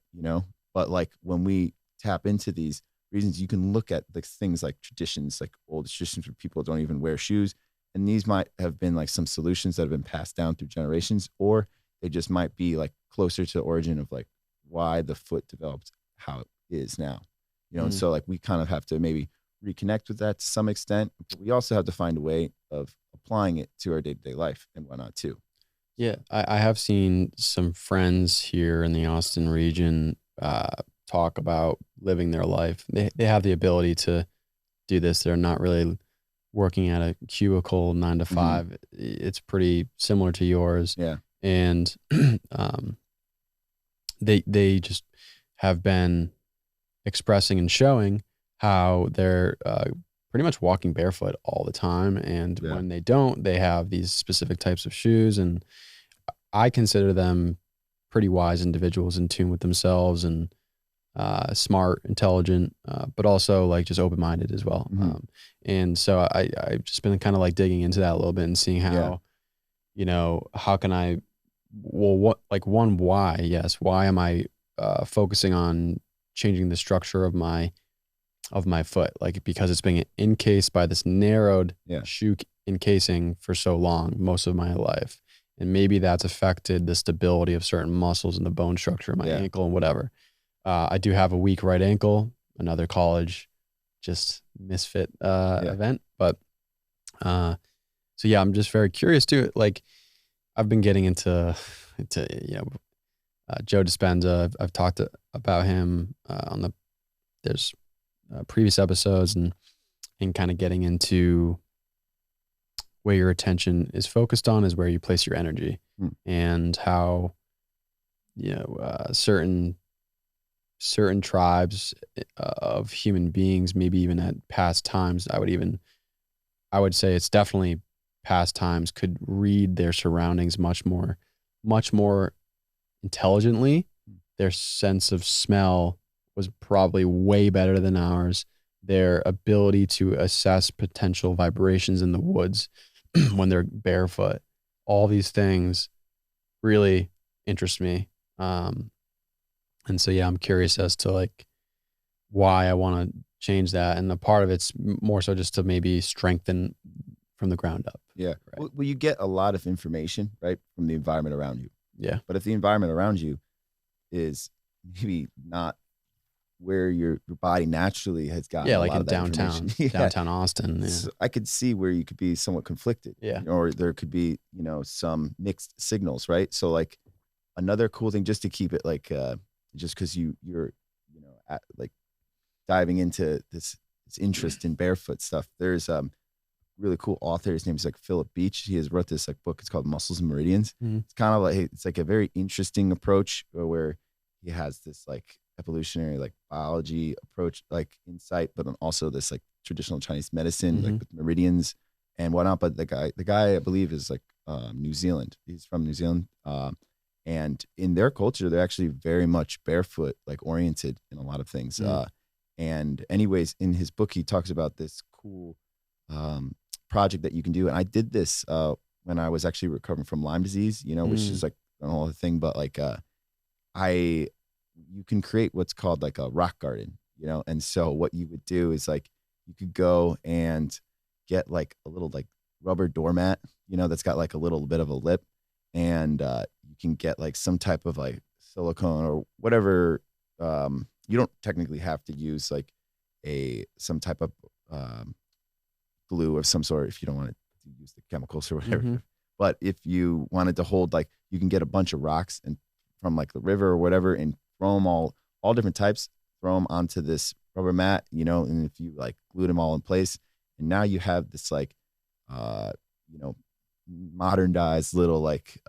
but like when we tap into these reasons, you can look at like things like traditions, like old traditions where people don't even wear shoes. And these might have been like some solutions that have been passed down through generations, or they just might be like closer to the origin of like why the foot developed how it is now, and so like we kind of have to maybe reconnect with that to some extent, but we also have to find a way of applying it to our day-to-day life and whatnot too. Yeah. I have seen some friends here in the Austin region talk about living their life. They have the ability to do this. They're not really working at a cubicle 9 to 5. It's pretty similar to yours. Yeah. And they just have been expressing and showing how they're pretty much walking barefoot all the time. And when they don't, they have these specific types of shoes. And I consider them pretty wise individuals in tune with themselves and smart, intelligent, but also like just open-minded as well. Mm-hmm. And so I've just been kind of like digging into that a little bit and seeing how, you know, how can I, well, what, like one, why, yes. Why am I focusing on changing the structure of my foot? Like, because it's being encased by this narrowed shoe encasing for so long, most of my life. And maybe that's affected the stability of certain muscles and the bone structure of my ankle and whatever. I do have a weak right ankle, another college, just misfit event. But so yeah, I'm just very curious too. Like, I've been getting into you know, Joe Dispenza. I've talked about him on there's previous episodes and kind of getting into where your attention is focused on is where you place your energy, and how, you know, certain tribes of human beings, maybe even at past times, I would say it's definitely past times, could read their surroundings much more intelligently. Their sense of smell was probably way better than ours. Their ability to assess potential vibrations in the woods when they're barefoot, all these things really interest me. And so, yeah, I'm curious as to like why I want to change that. And a part of it's more so just to maybe strengthen from the ground up. Yeah. Right? Well, you get a lot of information, right, from the environment around you. Yeah. But if the environment around you is maybe not where your body naturally has gotten like in downtown Austin. Yeah. So I could see where you could be somewhat conflicted. Yeah. Or there could be, you know, some mixed signals, right? So like another cool thing, just to keep it like just because you're you know like diving into this interest in barefoot stuff. There's really cool author. His name is like Philip Beach. He has wrote this like book. It's called Muscles and Meridians. Mm-hmm. It's kind of like, it's like a very interesting approach where he has this like evolutionary like biology approach, like insight, but then also this like traditional Chinese medicine, like with meridians and whatnot. But the guy I believe is like New Zealand. He's from New Zealand. And in their culture, they're actually very much barefoot, like oriented in a lot of things. And anyways, in his book, he talks about this cool project that you can do. And I did this when I was actually recovering from Lyme disease, you know, which is like a whole other thing. But like you can create what's called like a rock garden, you know? And so what you would do is like, you could go and get like a little like rubber doormat, you know, that's got like a little bit of a lip, and you can get like some type of like silicone or whatever. You don't technically have to use like some type of glue of some sort if you don't want to use the chemicals or whatever. But if you wanted to hold, like, you can get a bunch of rocks and from like the river or whatever, and throw them all different types, throw them onto this rubber mat, you know, and if you like glued them all in place, and now you have this like, you know, modernized little like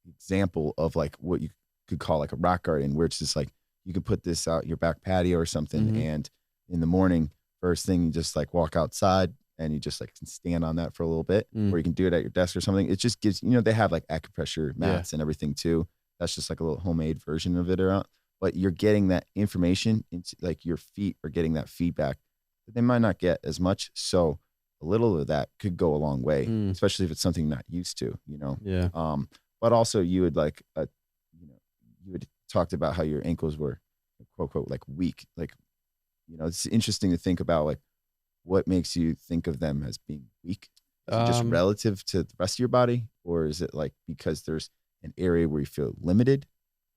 example of like what you could call like a rock garden, where it's just like you could put this out your back patio or something, and in the morning, first thing, you just like walk outside and you just like can stand on that for a little bit, or you can do it at your desk or something. It just gives, you know, they have like acupressure mats and everything too. That's just like a little homemade version of it around, but you're getting that information into like your feet are getting that feedback that they might not get as much. So a little of that could go a long way, especially if it's something not used to, you know? Yeah. But also you would like, you know, you had talked about how your ankles were quote, quote, like weak. Like, you know, it's interesting to think about like what makes you think of them as being weak. Is it just relative to the rest of your body? Or is it like because there's an area where you feel limited?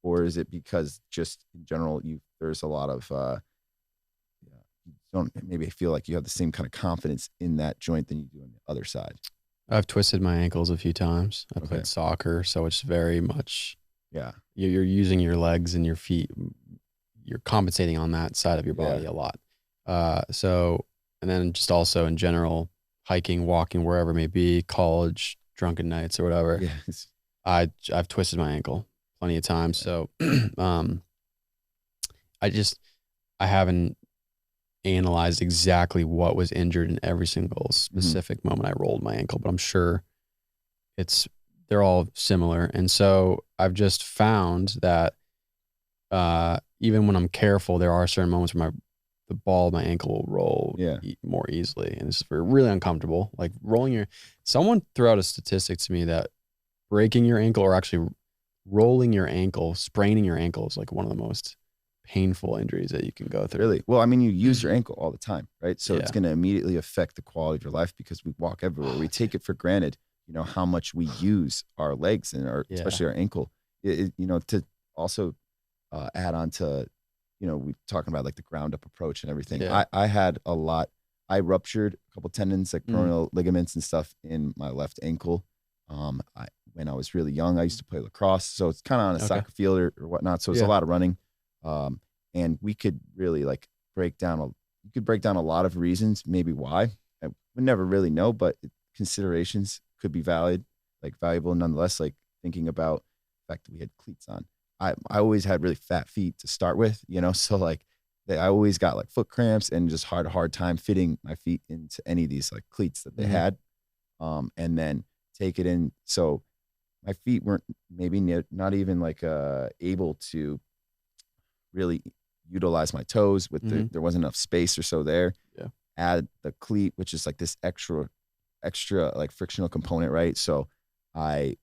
Or is it because just in general, there's a lot of, you don't maybe feel like you have the same kind of confidence in that joint than you do on the other side? I've twisted my ankles a few times. I played soccer, so it's very much, you're using your legs and your feet. You're compensating on that side of your body a lot. So, and then just also in general, hiking, walking, wherever it may be, college, drunken nights or whatever. Yes. I've twisted my ankle plenty of times. So, I haven't analyzed exactly what was injured in every single specific moment I rolled my ankle, but I'm sure they're all similar. And so I've just found that even when I'm careful, there are certain moments where the ball of my ankle will roll more easily. And it's really uncomfortable. Like someone threw out a statistic to me that breaking your ankle or actually rolling your ankle, spraining your ankle is like one of the most painful injuries that you can go through. Really? Well, I mean, you use your ankle all the time, right? So it's going to immediately affect the quality of your life because we walk everywhere. We take it for granted, how much we use our legs and especially our ankle. To also add on to, we talking about like the ground up approach and everything. I had a lot. I ruptured a couple tendons, like peroneal ligaments and stuff in my left ankle. When I was really young, I used to play lacrosse, so it's kind of on a soccer field or whatnot. So it's a lot of running, and we could really like break down a lot of reasons, maybe why. I would never really know, but considerations could be valuable nonetheless. Like thinking about the fact that we had cleats on. I always had really fat feet to start with, so like I always got like foot cramps and just hard time fitting my feet into any of these like cleats that they had, and then take it in. So my feet weren't maybe not even like able to really utilize my toes with there wasn't enough space or so there. Yeah. Add the cleat, which is like this extra like frictional component, right? So I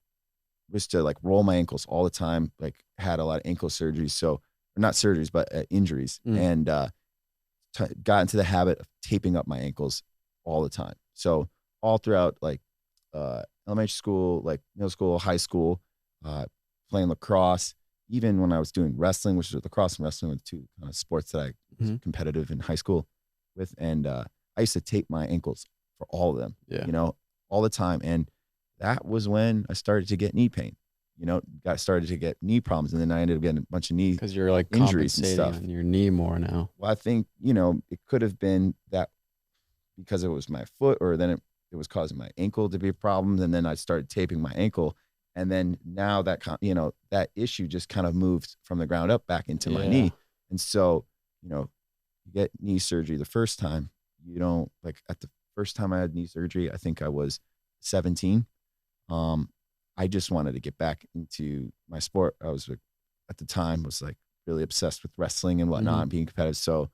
was to like roll my ankles all the time, like had a lot of ankle surgeries. So not surgeries, but injuries, and got into the habit of taping up my ankles all the time. So all throughout like elementary school, like middle school, high school, playing lacrosse, even when I was doing wrestling, which is lacrosse and wrestling were the two kind of sports that I was competitive in high school with. And I used to tape my ankles for all of them, all the time. And that was when I started to get knee pain, started to get knee problems. And then I ended up getting a bunch of knee because you're like injuries and stuff on your knee more now. Well, I think, it could have been that because it was my foot, or then it was causing my ankle to be a problem. And then I started taping my ankle. And then now that, that issue just kind of moved from the ground up back into my knee. And so, you get knee surgery the first time, like at the first time I had knee surgery, I think I was 17. I just wanted to get back into my sport. I was at the time was like really obsessed with wrestling and whatnot and being competitive. So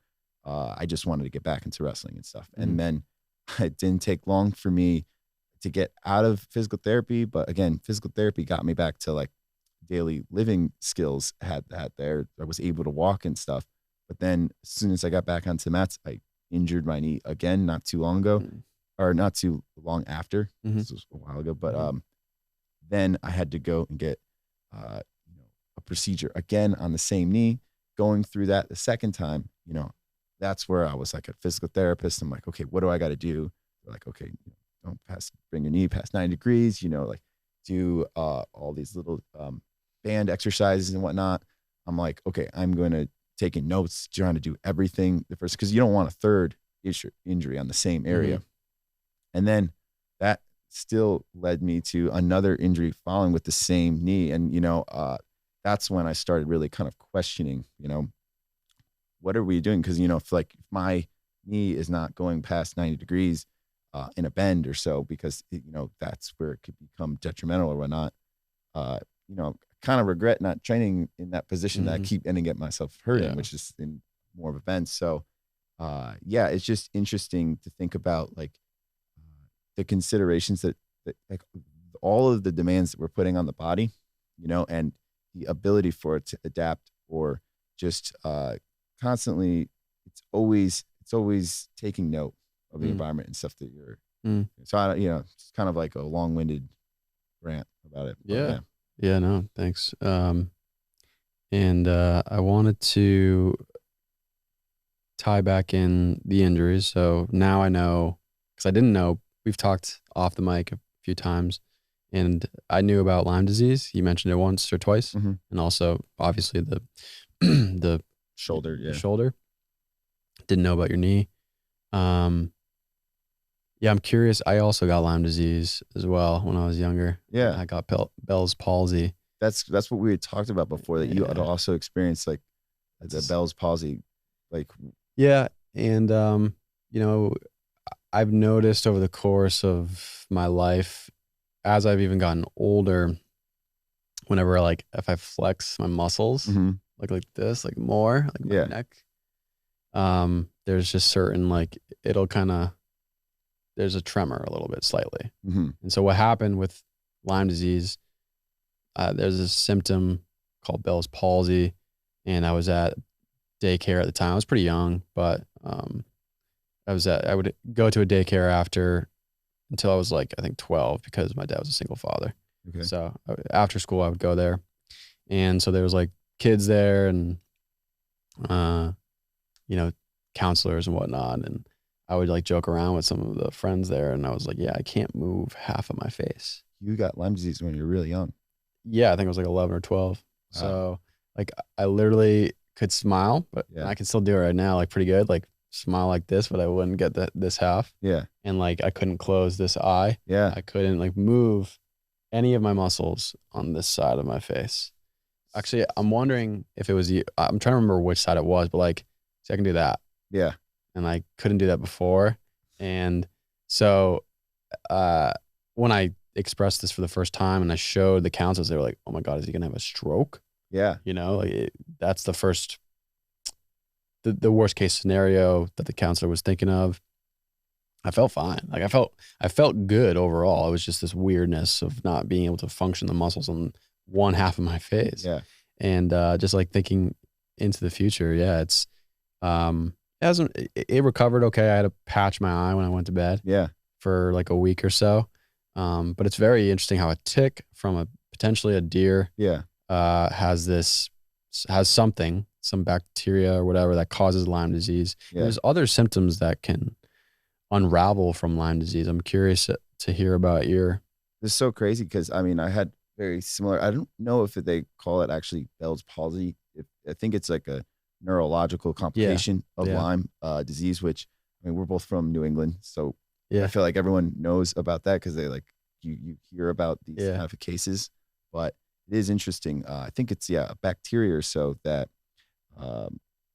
I just wanted to get back into wrestling and stuff. And then it didn't take long for me to get out of physical therapy. But again, physical therapy got me back to like daily living skills had there. I was able to walk and stuff. But then as soon as I got back onto the mats, I injured my knee again, not too long ago, or not too long after. This was a while ago. But then I had to go and get a procedure again on the same knee. Going through that the second time, that's where I was like a physical therapist. I'm like, okay, what do I got to do? They're like, okay, don't bring your knee past 90 degrees, like do all these little band exercises and whatnot. I'm like, okay, I'm going to take in notes, trying to do everything the first, because you don't want a third injury on the same area. And then that still led me to another injury following with the same knee. And, that's when I started really kind of questioning, what are we doing? Because, if my knee is not going past 90 degrees in a bend or so, because, that's where it could become detrimental or whatnot, kind of regret not training in that position that I keep ending up myself hurting, which is in more of a bend. So, it's just interesting to think about like the considerations that like all of the demands that we're putting on the body, and the ability for it to adapt or just constantly, it's always taking note of the environment and stuff that you're. So I, it's kind of like a long-winded rant about it. Yeah, no, thanks. And I wanted to tie back in the injuries. So now I know, because I didn't know, we've talked off the mic a few times, and I knew about Lyme disease. You mentioned it once or twice, and also obviously the the shoulder. The shoulder. Didn't know about your knee. Yeah, I'm curious. I also got Lyme disease as well when I was younger. Yeah, I got Bell's palsy. That's what we had talked about before. That you had also experienced like the Bell's palsy, like and I've noticed over the course of my life, as I've even gotten older, whenever like if I flex my muscles like this, like more like my neck, there's just certain like it'll kind of there's a tremor a little bit slightly. And so what happened with Lyme disease, there's a symptom called Bell's palsy, and I was at daycare at the time. I was pretty young, but I would go to a daycare until I was like, I think 12, because my dad was a single father. Okay. So after school I would go there. And so there was like kids there and, counselors and whatnot. And I would like joke around with some of the friends there. And I was like, yeah, I can't move half of my face. You got Lyme disease when you were really young. Yeah. I think it was like 11 or 12. Wow. So like I literally could smile, but I can still do it right now. Like pretty good. Like smile like this, but I wouldn't get this half. Yeah. And like I couldn't close this eye. Yeah. I couldn't like move any of my muscles on this side of my face. Actually, I'm wondering if it was you. I'm trying to remember which side it was, but like, see, I can do that. Yeah. And I couldn't do that before. And so when I expressed this for the first time and I showed the counselors, they were like, oh my God, is he going to have a stroke? Yeah. Like that's the first, the worst case scenario that the counselor was thinking of. I felt fine. Like I felt good overall. It was just this weirdness of not being able to function the muscles on one half of my face. Yeah. And just like thinking into the future, it recovered okay. I had to patch my eye when I went to bed. Yeah. For like a week or so. But it's very interesting how a tick from potentially a deer has some bacteria or whatever that causes Lyme disease. Yeah. There's other symptoms that can unravel from Lyme disease. I'm curious to hear about your. This is so crazy because I had very similar. I don't know if they call it actually Bell's palsy. I think it's like a neurological complication of Lyme disease, which we're both from New England, so I feel like everyone knows about that because they like you hear about these kind of cases. But it is interesting. I think it's a bacteria or so that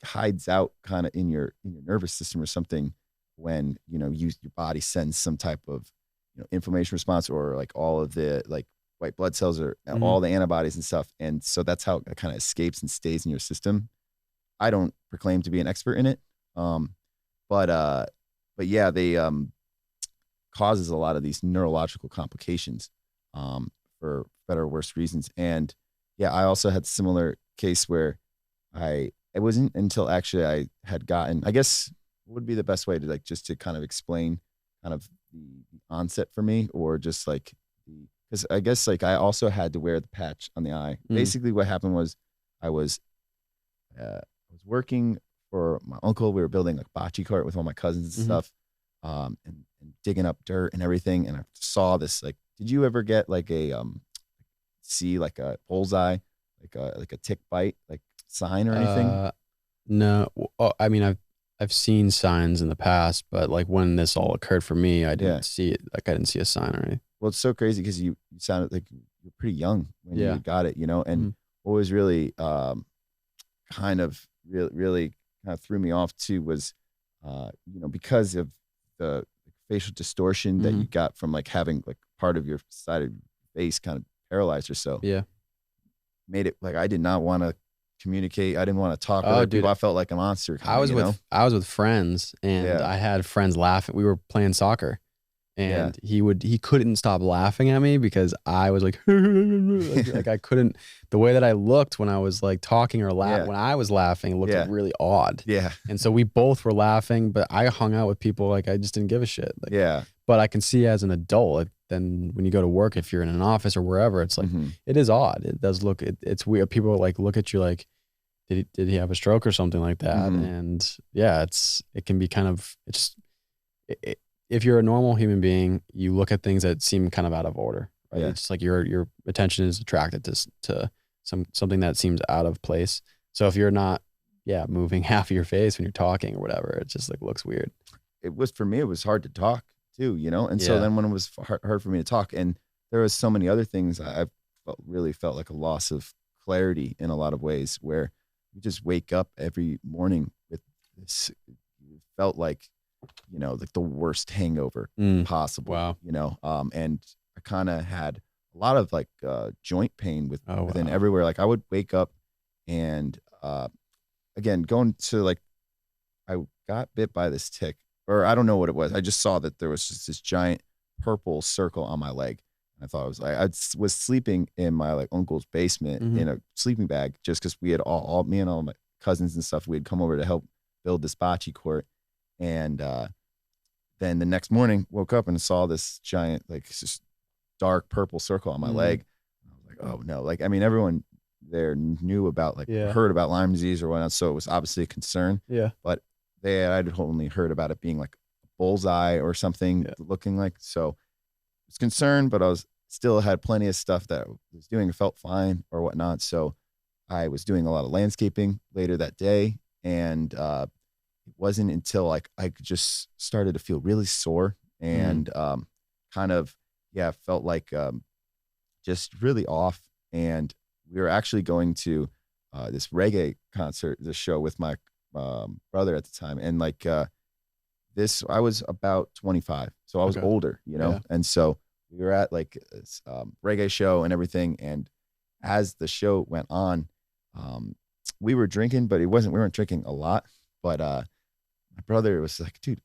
hides out kind of in your nervous system or something when your body sends some type of inflammation response or like all of the like white blood cells or all the antibodies and stuff, and so that's how it kind of escapes and stays in your system. I don't proclaim to be an expert in it, but yeah, they causes a lot of these neurological complications for better or worse reasons. And yeah, I also had a similar case where it wasn't until actually I had gotten, I guess what would be the best way to like just to kind of explain kind of the onset for me, or just like because I guess like I also had to wear the patch on the eye. Basically what happened was I was working for my uncle. We were building like bocce court with all my cousins and stuff, and digging up dirt and everything. And I saw this, like, did you ever get like see like a bullseye, like a tick bite, like sign or anything? No. Oh, I've seen signs in the past, but like when this all occurred for me, I didn't see it. Like I didn't see a sign or anything. Well, it's so crazy because you sounded like you're pretty young when you got it, and what was really really kind of threw me off too was, because of the facial distortion that you got from like having like part of your side of your face kind of paralyzed or so. Yeah. Made it like I did not want to communicate. I didn't want to talk with people. I felt like a monster. I was with friends, and I had friends laughing. We were playing soccer, and he couldn't stop laughing at me because I was like, like I couldn't. The way that I looked when I was like talking or when I was laughing, it looked like really odd. Yeah. And so we both were laughing, but I hung out with people like I just didn't give a shit. Like, but I can see as an adult, then when you go to work, if you're in an office or wherever, it's like it is odd. It does look. It's weird. People like look at you like, did he have a stroke or something like that? And it can be kind of if you're a normal human being, you look at things that seem kind of out of order, right? It's just like your attention is attracted to something that seems out of place. So if you're not, moving half of your face when you're talking or whatever, it just like looks weird. It was, for me, it was hard to talk too, and so then when it was hard for me to talk, and there was so many other things, I really felt like a loss of clarity in a lot of ways, where you just wake up every morning with this, it felt like, like the worst hangover possible. Wow. And I kind of had a lot of like joint pain within wow. everywhere. Like I would wake up and again, going to like, I got bit by this tick, or I don't know what it was. I just saw that there was just this giant purple circle on my leg. And I thought it was like, was sleeping in my like uncle's basement in a sleeping bag, just because we had all me and all my cousins and stuff, we had come over to help build this bocce court. And then the next morning woke up and saw this giant, like just dark purple circle on my leg. I was like, oh no. Like, I mean, everyone there knew about like heard about Lyme disease or whatnot. So it was obviously a concern. Yeah. But I'd only heard about it being like a bullseye or something looking like. So I was concerned, but I was still had plenty of stuff that I was doing. It felt fine or whatnot. So I was doing a lot of landscaping later that day. And it wasn't until like I just started to feel really sore and kind of, felt like just really off. And we were actually going to this reggae concert, this show with my brother at the time. And like I was about 25. So I was older, you know? And so we were at like this reggae show and everything. And as the show went on, we were drinking, but we weren't drinking a lot. But my brother was like, dude,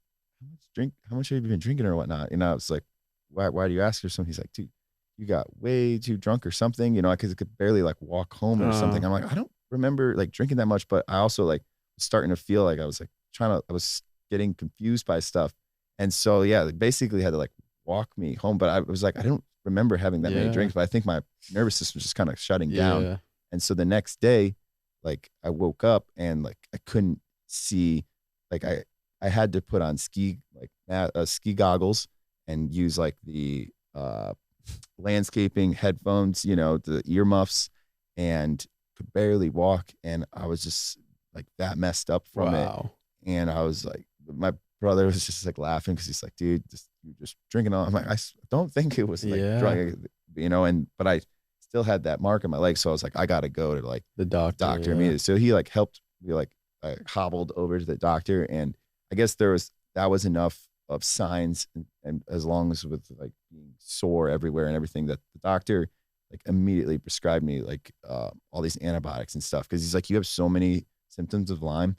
how much have you been drinking or whatnot? You know, I was like, why do you ask or something? He's like, dude, you got way too drunk or something, you know, because I could barely like walk home or something. I'm like, I don't remember like drinking that much, but I also like was starting to feel like I was like I was getting confused by stuff. And so, they basically had to like walk me home. But I was like, I don't remember having that many drinks, but I think my nervous system was just kind of shutting down. And so the next day, like I woke up and like I couldn't see, like I had to put on ski goggles and use like the landscaping headphones, you know, the earmuffs, and could barely walk. And I was just like that messed up from it. And I was like, my brother was just like laughing because he's like, dude, you're just drinking all. I'm like, I don't think it was like drunk, you know, but I still had that mark on my leg. So I was like, I got to go to like the doctor immediately. So he like helped me, like I hobbled over to the doctor, and I guess that was enough of signs, and as long as with like being sore everywhere and everything, that the doctor like immediately prescribed me like all these antibiotics and stuff, because he's like, you have so many symptoms of Lyme,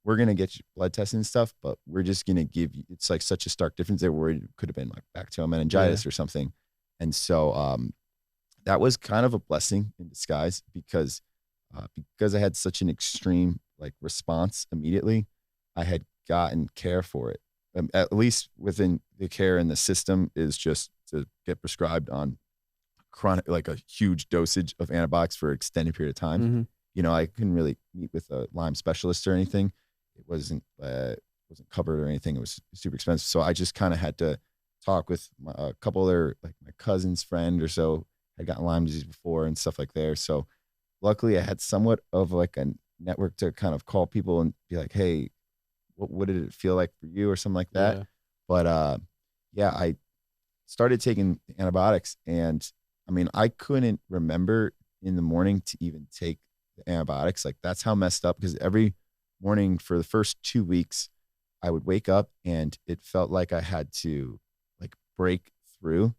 we're gonna get you blood testing and stuff, but we're just gonna give you, it's like such a stark difference there where it could have been like bacterial meningitis or something. And so that was kind of a blessing in disguise, because I had such an extreme like response immediately, I had gotten care for it. At least within the care in the system is just to get prescribed on chronic, like a huge dosage of antibiotics for an extended period of time. You know, I couldn't really meet with a Lyme specialist or anything. It wasn't covered or anything. It was super expensive. So I just kind of had to talk with a couple other, like my cousin's friend or so had gotten Lyme disease before and stuff like there. So luckily I had somewhat of like a network to kind of call people and be like, hey, what did it feel like for you or something like that. But I started taking antibiotics, and I mean, I couldn't remember in the morning to even take the antibiotics. Like that's how messed up, because every morning for the first 2 weeks I would wake up and it felt like I had to like break through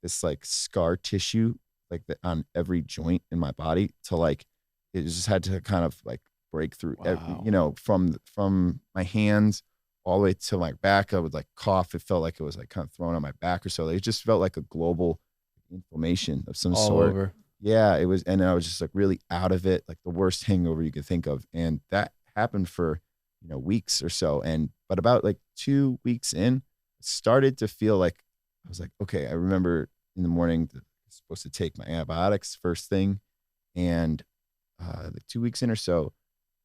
this like scar tissue like on every joint in my body to like, it just had to kind of like break through, you know, from my hands all the way to my back. I would like cough. It felt like it was like kind of thrown on my back or so. It just felt like a global inflammation of some sort. Over. Yeah, it was. And I was just like really out of it, like the worst hangover you could think of. And that happened for, you know, weeks or so. But about like 2 weeks in, it started to feel like, I was like, okay, I remember in the morning I was supposed to take my antibiotics first thing. And like 2 weeks in or so,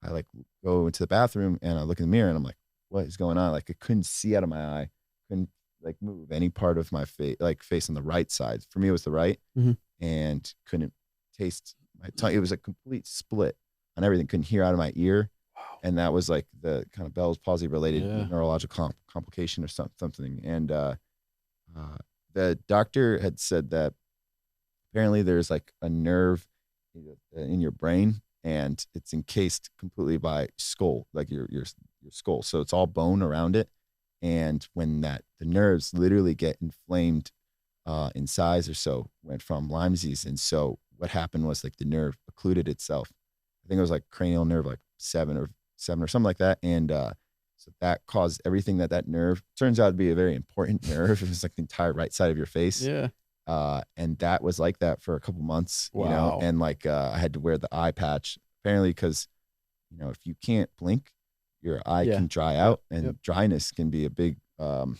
I like go into the bathroom and I look in the mirror and I'm like, what is going on? Like I couldn't see out of my eye, couldn't like move any part of my face, like face on the right side. For me, it was the right, and couldn't taste my tongue. It was a complete split on everything. Couldn't hear out of my ear. And that was like the kind of Bell's palsy related neurological complication or something. And the doctor had said that apparently there's like a nerve in your brain, and it's encased completely by skull, like your skull. So it's all bone around it. And when the nerves literally get inflamed in size or so, went from Lyme disease. And so what happened was like the nerve occluded itself. I think it was like cranial nerve, like seven or something like that. And so that caused everything that nerve turns out to be a very important nerve. It was like the entire right side of your face. Yeah. And that was like that for a couple months, Wow. you know, and like I had to wear the eye patch apparently because, you know, if you can't blink, your eye can dry out, and dryness can be a big, can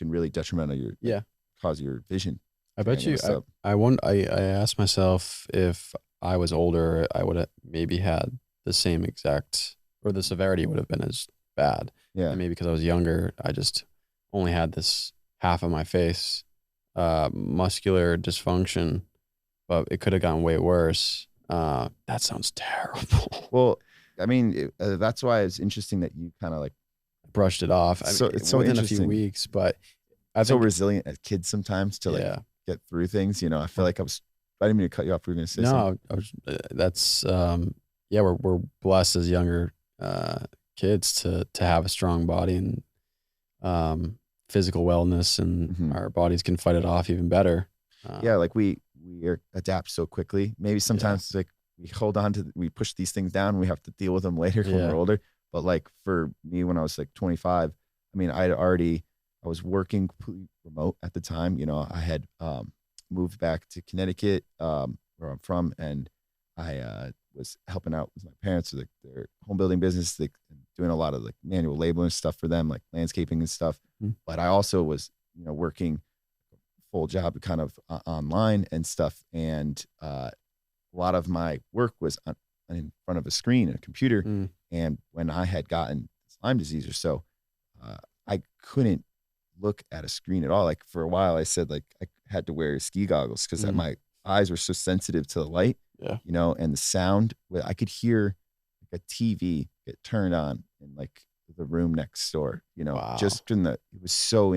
really detrimental your, cause your vision. I bet you, I asked myself if I was older, I would have maybe had the same exact, or the severity would have been as bad. Yeah. And maybe because I was younger, I just only had this half of my face, muscular dysfunction, but it could have gotten way worse. That sounds terrible. Well, I mean, that's why it's interesting that you kind of like brushed it off. So it's so within interesting. A few weeks, but I'm so resilient as kids sometimes to like get through things. You know, I feel like I didn't mean to cut you off. We were going to say something. No, that's we're blessed as younger kids to have a strong body and physical wellness, and our bodies can fight it off even better. Like we adapt so quickly. Maybe sometimes it's like we push these things down and we have to deal with them later when we're older. But like for me, when I was like 25, I mean, I was working completely remote at the time. You know, I had moved back to Connecticut, where I'm from, and I was helping out with my parents with their home building business, doing a lot of like manual labor and stuff for them, like landscaping and stuff. But I also was, you know, working full job kind of online and stuff. And a lot of my work was in front of a screen and a computer. And when I had gotten Lyme disease or so, I couldn't look at a screen at all. Like for a while I said like I had to wear ski goggles because my eyes were so sensitive to the light, you know, and the sound. I could hear like a TV get turned on in like the room next door, you know, just in it was so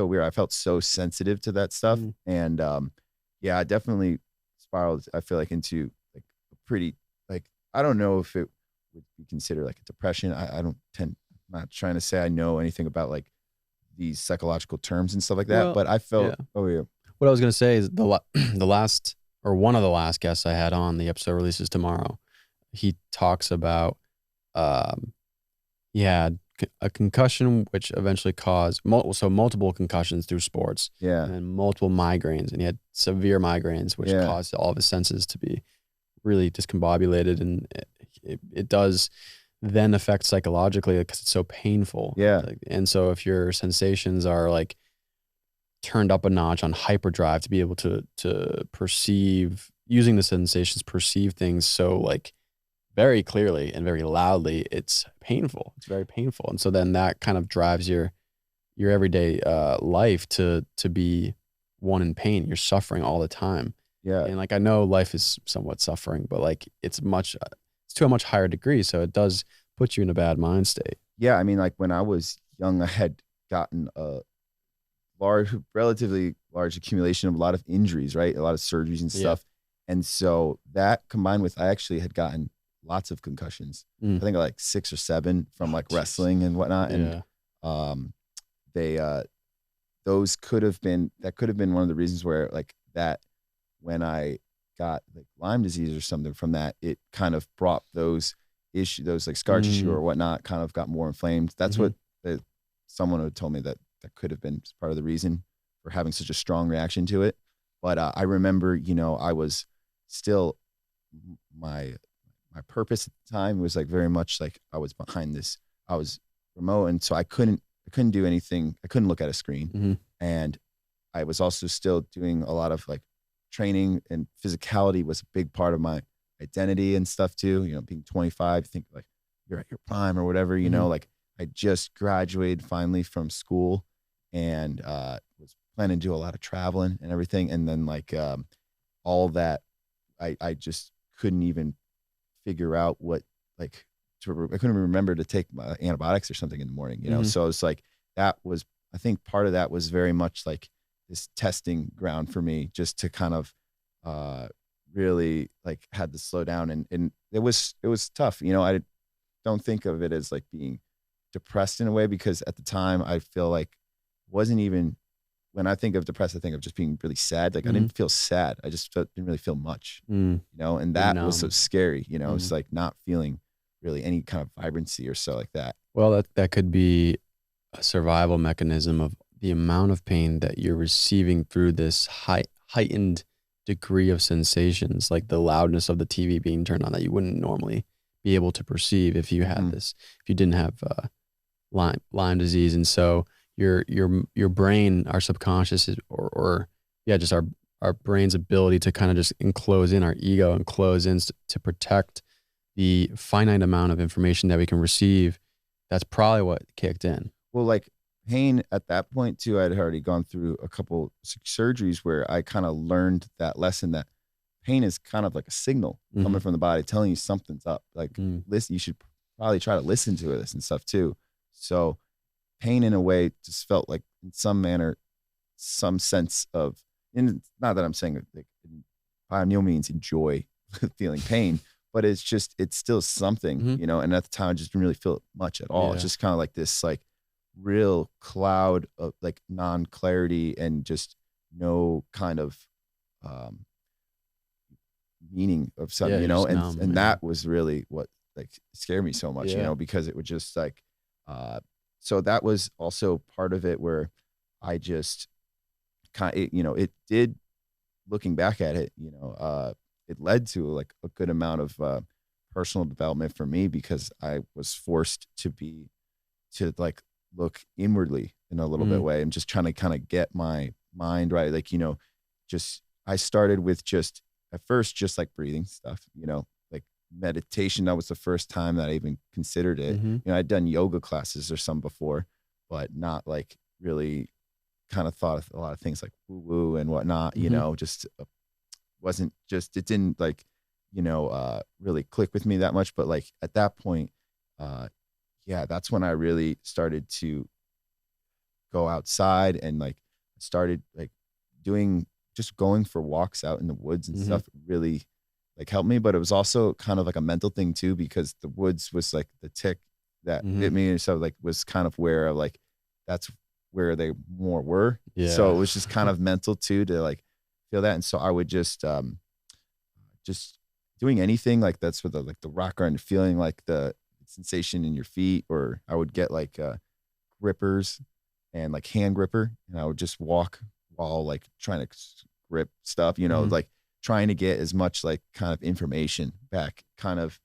weird. I felt so sensitive to that stuff. And I definitely spiraled, I feel like, into like a pretty, like, I don't know if it would be considered like a depression. I'm not trying to say I know anything about like these psychological terms and stuff like that, but I felt, What I was going to say is the last, or one of the last guests I had on, the episode releases tomorrow, he talks about, he had a concussion, which eventually caused multiple concussions through sports, and then multiple migraines, and he had severe migraines, which caused all of his senses to be really discombobulated, and it does then affect psychologically because it's so painful. And so if your sensations are like turned up a notch on hyperdrive to be able to perceive, using the sensations, perceive things so like very clearly and very loudly, it's painful. It's very painful. And so then that kind of drives your everyday life to be one in pain. You're suffering all the time. And like, I know life is somewhat suffering, but like it's to a much higher degree. So it does put you in a bad mind state. I mean, like when I was young, I had gotten a relatively large accumulation of a lot of injuries, right? A lot of surgeries and stuff. And so that combined with, I actually had gotten lots of concussions. I think like 6 or 7 from like wrestling and whatnot. And those could have been one of the reasons where like that, when I got like Lyme disease or something from that, it kind of brought those like scar tissue or whatnot kind of got more inflamed. That's what someone had told me that could have been part of the reason for having such a strong reaction to it. But I remember, you know, I was still, my purpose at the time was like very much like I was behind this. I was remote, and so I couldn't do anything. I couldn't look at a screen. And I was also still doing a lot of like training, and physicality was a big part of my identity and stuff too. You know, being 25, you think like you're at your prime or whatever, you know, like I just graduated finally from school and was planning to do a lot of traveling and everything. And then like all that, I just couldn't even figure out what, like, I couldn't remember to take my antibiotics or something in the morning, you know? So it's like, I think part of that was very much like this testing ground for me, just to kind of really like had to slow down. And it was tough. You know, I don't think of it as like being depressed in a way, because at the time I feel like wasn't even when I think of depressed, I think of just being really sad. Like I didn't feel sad. I just didn't really feel much, you know, and that was so scary, you know, it's like not feeling really any kind of vibrancy or so like that. Well, that could be a survival mechanism of the amount of pain that you're receiving through this heightened degree of sensations, like the loudness of the TV being turned on that you wouldn't normally be able to perceive if you had this, if you didn't have Lyme disease. And so your brain, our subconscious is, or just our brain's ability to kind of just enclose in our ego and close in to protect the finite amount of information that we can receive. That's probably what kicked in. Well, like pain at that point too, I'd already gone through a couple surgeries where I kind of learned that lesson that pain is kind of like a signal coming from the body telling you something's up. Like listen, you should probably try to listen to this and stuff too. So pain in a way just felt like in some manner, some sense of, and not that I'm saying like, by no means enjoy feeling pain, but it's still something, you know, and at the time I just didn't really feel it much at all. It's just kind of like this like real cloud of like non-clarity and just no kind of meaning of something, you know, and that was really what like scared me so much, you know, because it would just like, so that was also part of it where I just kind of, you know, it did, looking back at it, you know, it led to like a good amount of personal development for me because I was forced to like look inwardly in a little bit way and just trying to kind of get my mind right. Like, you know, just, I started with just at first, just like breathing stuff, you know, like meditation. That was the first time that I even considered it. You know, I'd done yoga classes or some before, but not like really kind of thought of a lot of things like woo woo and whatnot, you know, just wasn't just, it didn't like, you know, really click with me that much. But like at that point, yeah, that's when I really started to go outside and like started like just going for walks out in the woods and stuff really like helped me. But it was also kind of like a mental thing too, because the woods was like the tick that hit me. And so like was kind of where like, that's where they more were. So it was just kind of mental too, to like feel that. And so I would just doing anything like that's with like the rock garden, feeling like the sensation in your feet, or I would get like grippers and like hand gripper, and I would just walk while like trying to grip stuff, you know, like trying to get as much like kind of information back kind of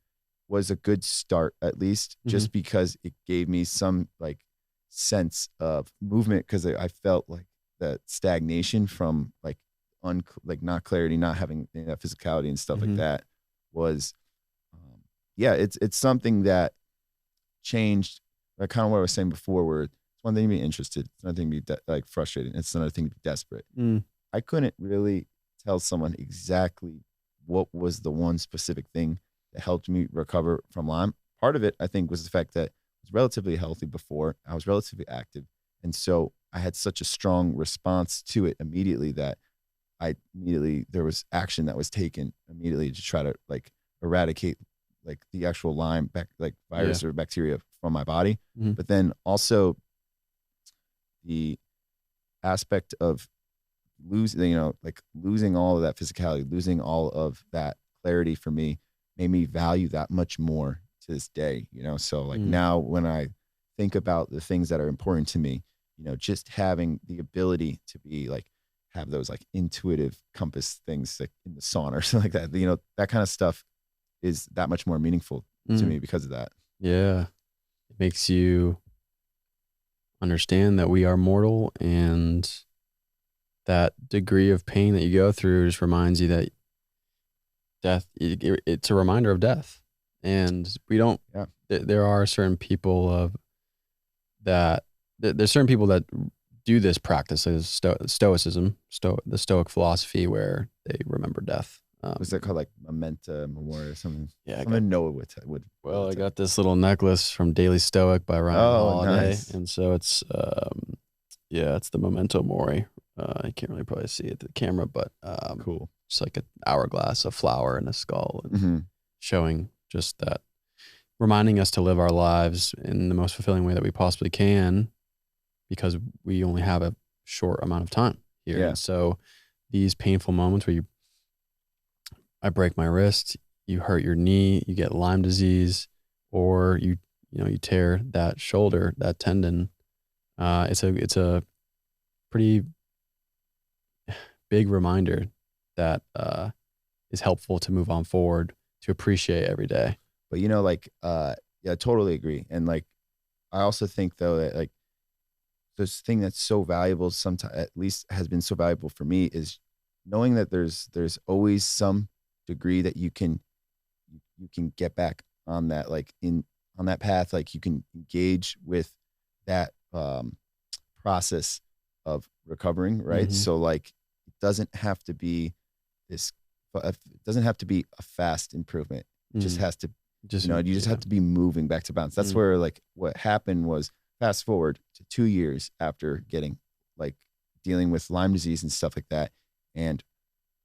was a good start, at least just because it gave me some like sense of movement. Cause I felt like that stagnation from like like not clarity, not having that physicality and stuff like that was, it's something that changed. Like kind of what I was saying before, where it's one thing to be interested, it's another thing to be like frustrated, it's another thing to be desperate. I couldn't really tell someone exactly what was the one specific thing that helped me recover from Lyme. Part of it, I think, was the fact that I was relatively healthy before, I was relatively active, and so I had such a strong response to it immediately that there was action that was taken immediately to try to like eradicate like the actual Lyme virus or bacteria from my body. But then also the aspect of losing all of that physicality, losing all of that clarity for me made me value that much more to this day, you know? So like now when I think about the things that are important to me, you know, just having the ability to be like, have those like intuitive compass things like in the sauna or something like that, you know, that kind of stuff is that much more meaningful to me because of that. Yeah. It makes you understand that we are mortal, and that degree of pain that you go through just reminds you that death, it's a reminder of death. And we don't, there are certain people there's certain people that do this practice as stoicism, the Stoic philosophy, where they remember death. Was that called like memento mori or something? Yeah, I got this little necklace from Daily Stoic by Ryan Holiday, nice. and so it's it's the memento mori. I can't really probably see it to the camera, but cool. It's like an hourglass, a flower, and a skull, and showing just that, reminding us to live our lives in the most fulfilling way that we possibly can, because we only have a short amount of time here. Yeah. And so these painful moments where I break my wrist, you hurt your knee, you get Lyme disease, or you tear that shoulder, that tendon. It's a pretty big reminder that is helpful to move on forward, to appreciate every day. But I totally agree. And like, I also think though that like this thing that's so valuable, sometimes at least has been so valuable for me, is knowing that there's always some degree that you can get back on that, like on that path, like you can engage with that process of recovering, right? Mm-hmm. So like it doesn't have to be a fast improvement. It just has to you just have to be moving back to balance. That's where like what happened was, fast forward to 2 years after getting like dealing with Lyme disease and stuff like that, and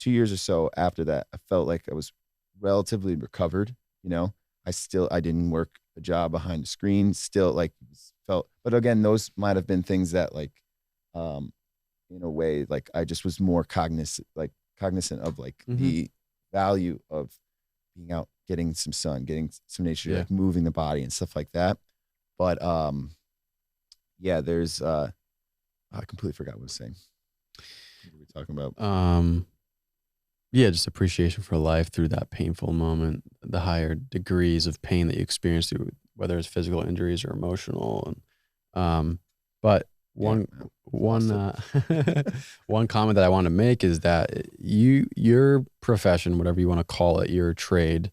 2 years or so after that, I felt like I was relatively recovered. I didn't work a job behind a screen, still like felt, but again, those might have been things that like, in a way, like I just was more cognizant of like the value of being out, getting some sun, getting some nature, like moving the body and stuff like that. But there's I completely forgot what I was saying. What were we talking about? Just appreciation for life through that painful moment, the higher degrees of pain that you experience through, whether it's physical injuries or emotional. And but one comment that I want to make is that your profession, whatever you want to call it, your trade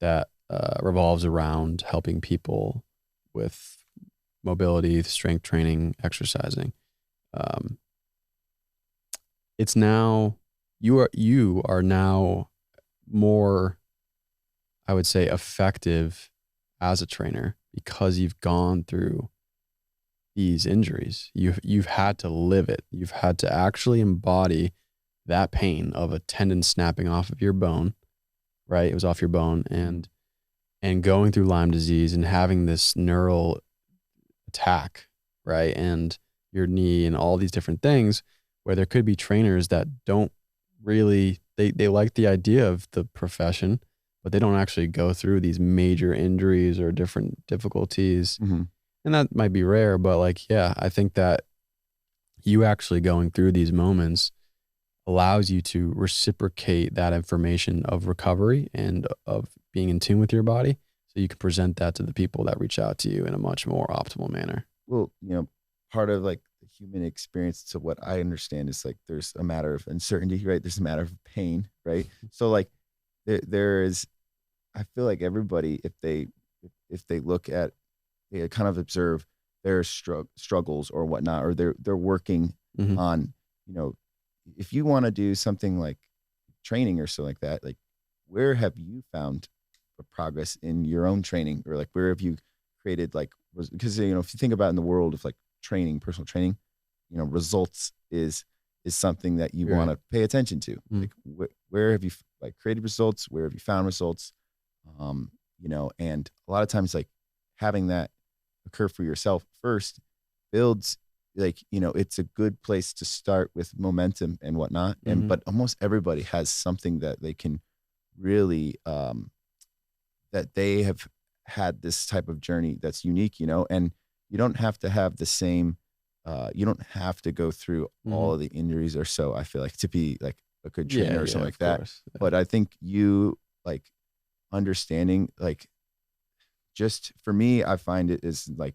that revolves around helping people with mobility, strength training, exercising. It's now you are now more, I would say, effective as a trainer because you've gone through these injuries. You've had to live it. You've had to actually embody that pain of a tendon snapping off of your bone, right? It was off your bone, and going through Lyme disease and having this neural attack, right? And your knee and all these different things, where there could be trainers that don't really, they like the idea of the profession, but they don't actually go through these major injuries or different difficulties. Mm-hmm. And that might be rare, but like, yeah, I think that you actually going through these moments allows you to reciprocate that information of recovery and of being in tune with your body, so you can present that to the people that reach out to you in a much more optimal manner. Well, part of like the human experience, to what I understand, is like there's a matter of uncertainty, right? There's a matter of pain, right? So like there is, I feel like everybody, if they look at, they kind of observe their struggles or whatnot, or they're working on, if you want to do something like training or so like that, like where have you found a progress in your own training, or like where have you created like, because if you think about in the world of like training, personal training, results is something that you want to pay attention to. Like where have you like created results? Where have you found results? And a lot of times like having that occur for yourself first builds, like, it's a good place to start with momentum and whatnot. And, but almost everybody has something that they can really, that they have had this type of journey that's unique, and you don't have to have the same, you don't have to go through all of the injuries or so, I feel like, to be like a good trainer or something like that. Yeah. But I think you like understanding, like, just for me, I find it is like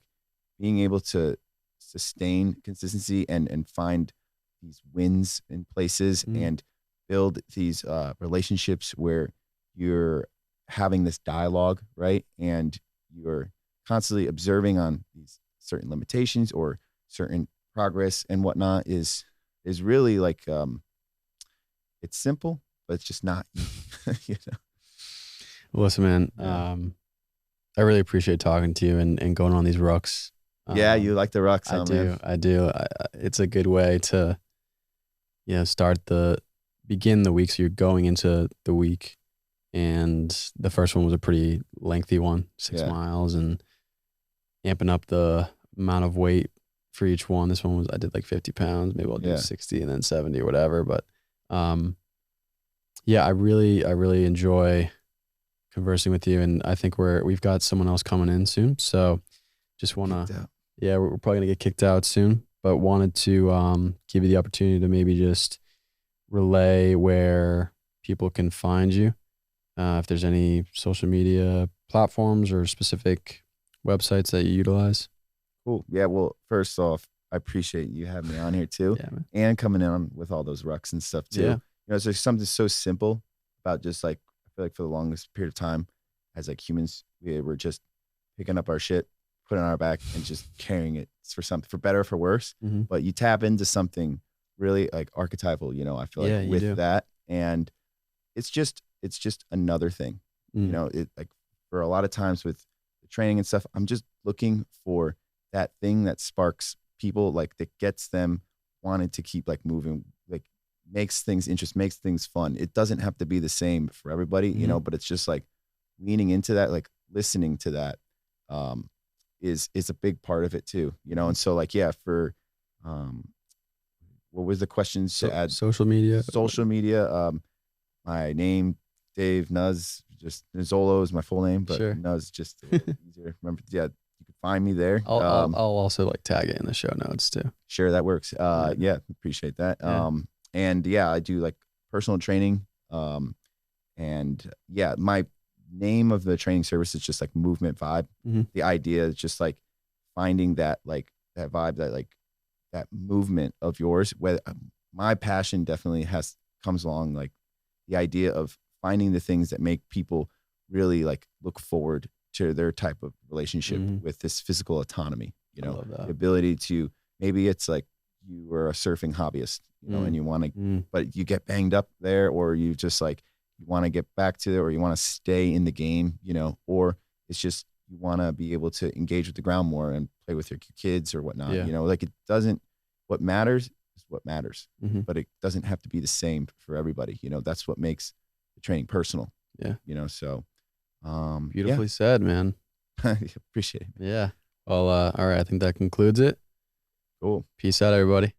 being able to sustain consistency and find these wins in places and build these relationships where you're having this dialogue, right? And you're constantly observing on these certain limitations or certain progress and whatnot is really like, it's simple, but it's just not easy. Listen, man, I really appreciate talking to you and going on these rucks. Yeah, you like the rucks, man. I do. It's a good way to, begin the week. So you're going into the week, and the first one was a pretty lengthy one, 6 miles, and amping up the amount of weight for each one. This one was, I did like 50 pounds. Maybe I'll do 60 and then 70 or whatever. But yeah, I really enjoy conversing with you. And I think we've got someone else coming in soon. So just want to, yeah, we're probably going to get kicked out soon, but wanted to give you the opportunity to maybe just relay where people can find you. If there's any social media platforms or specific websites that you utilize. Cool. Yeah. Well, first off, I appreciate you having me on here too, and coming in with all those rucks and stuff too. You know, there's something so simple about just like, I feel like for the longest period of time as like humans, we were just picking up our shit, putting it on our back and just carrying it for something, for better or for worse. But you tap into something really like archetypal, you know, I feel like with that. And it's just another thing, you know, it like for a lot of times with the training and stuff, I'm just looking for that thing that sparks people, like that gets them wanting to keep like moving, like makes things interesting, makes things fun. It doesn't have to be the same for everybody, you know, but it's just like leaning into that, like listening to that, is a big part of it too, you know? And so like, yeah, for, what was the questions to add? Social media. My name, Dave Nuz, just Nuzzolo is my full name, but Nuz just easier to remember. Yeah, you can find me there. I'll also like tag it in the show notes too. Sure, that works. Yeah, appreciate that. And yeah, I do like personal training. And yeah, my name of the training service is just like Movement Vibe. The idea is just like finding that like that vibe, that like that movement of yours. Where my passion definitely comes along like the idea of finding the things that make people really like look forward to their type of relationship with this physical autonomy, you know, the ability to, maybe it's like you were a surfing hobbyist, you know, and you want to, but you get banged up there, or you just like, you want to get back to it, or you want to stay in the game, you know, or it's just, you want to be able to engage with the ground more and play with your kids or whatnot, you know, like what matters is what matters, but it doesn't have to be the same for everybody. You know, that's what makes the training personal. Yeah. You know, so, beautifully said, man. Appreciate it. Yeah. Well, all right. I think that concludes it. Cool. Peace out, everybody.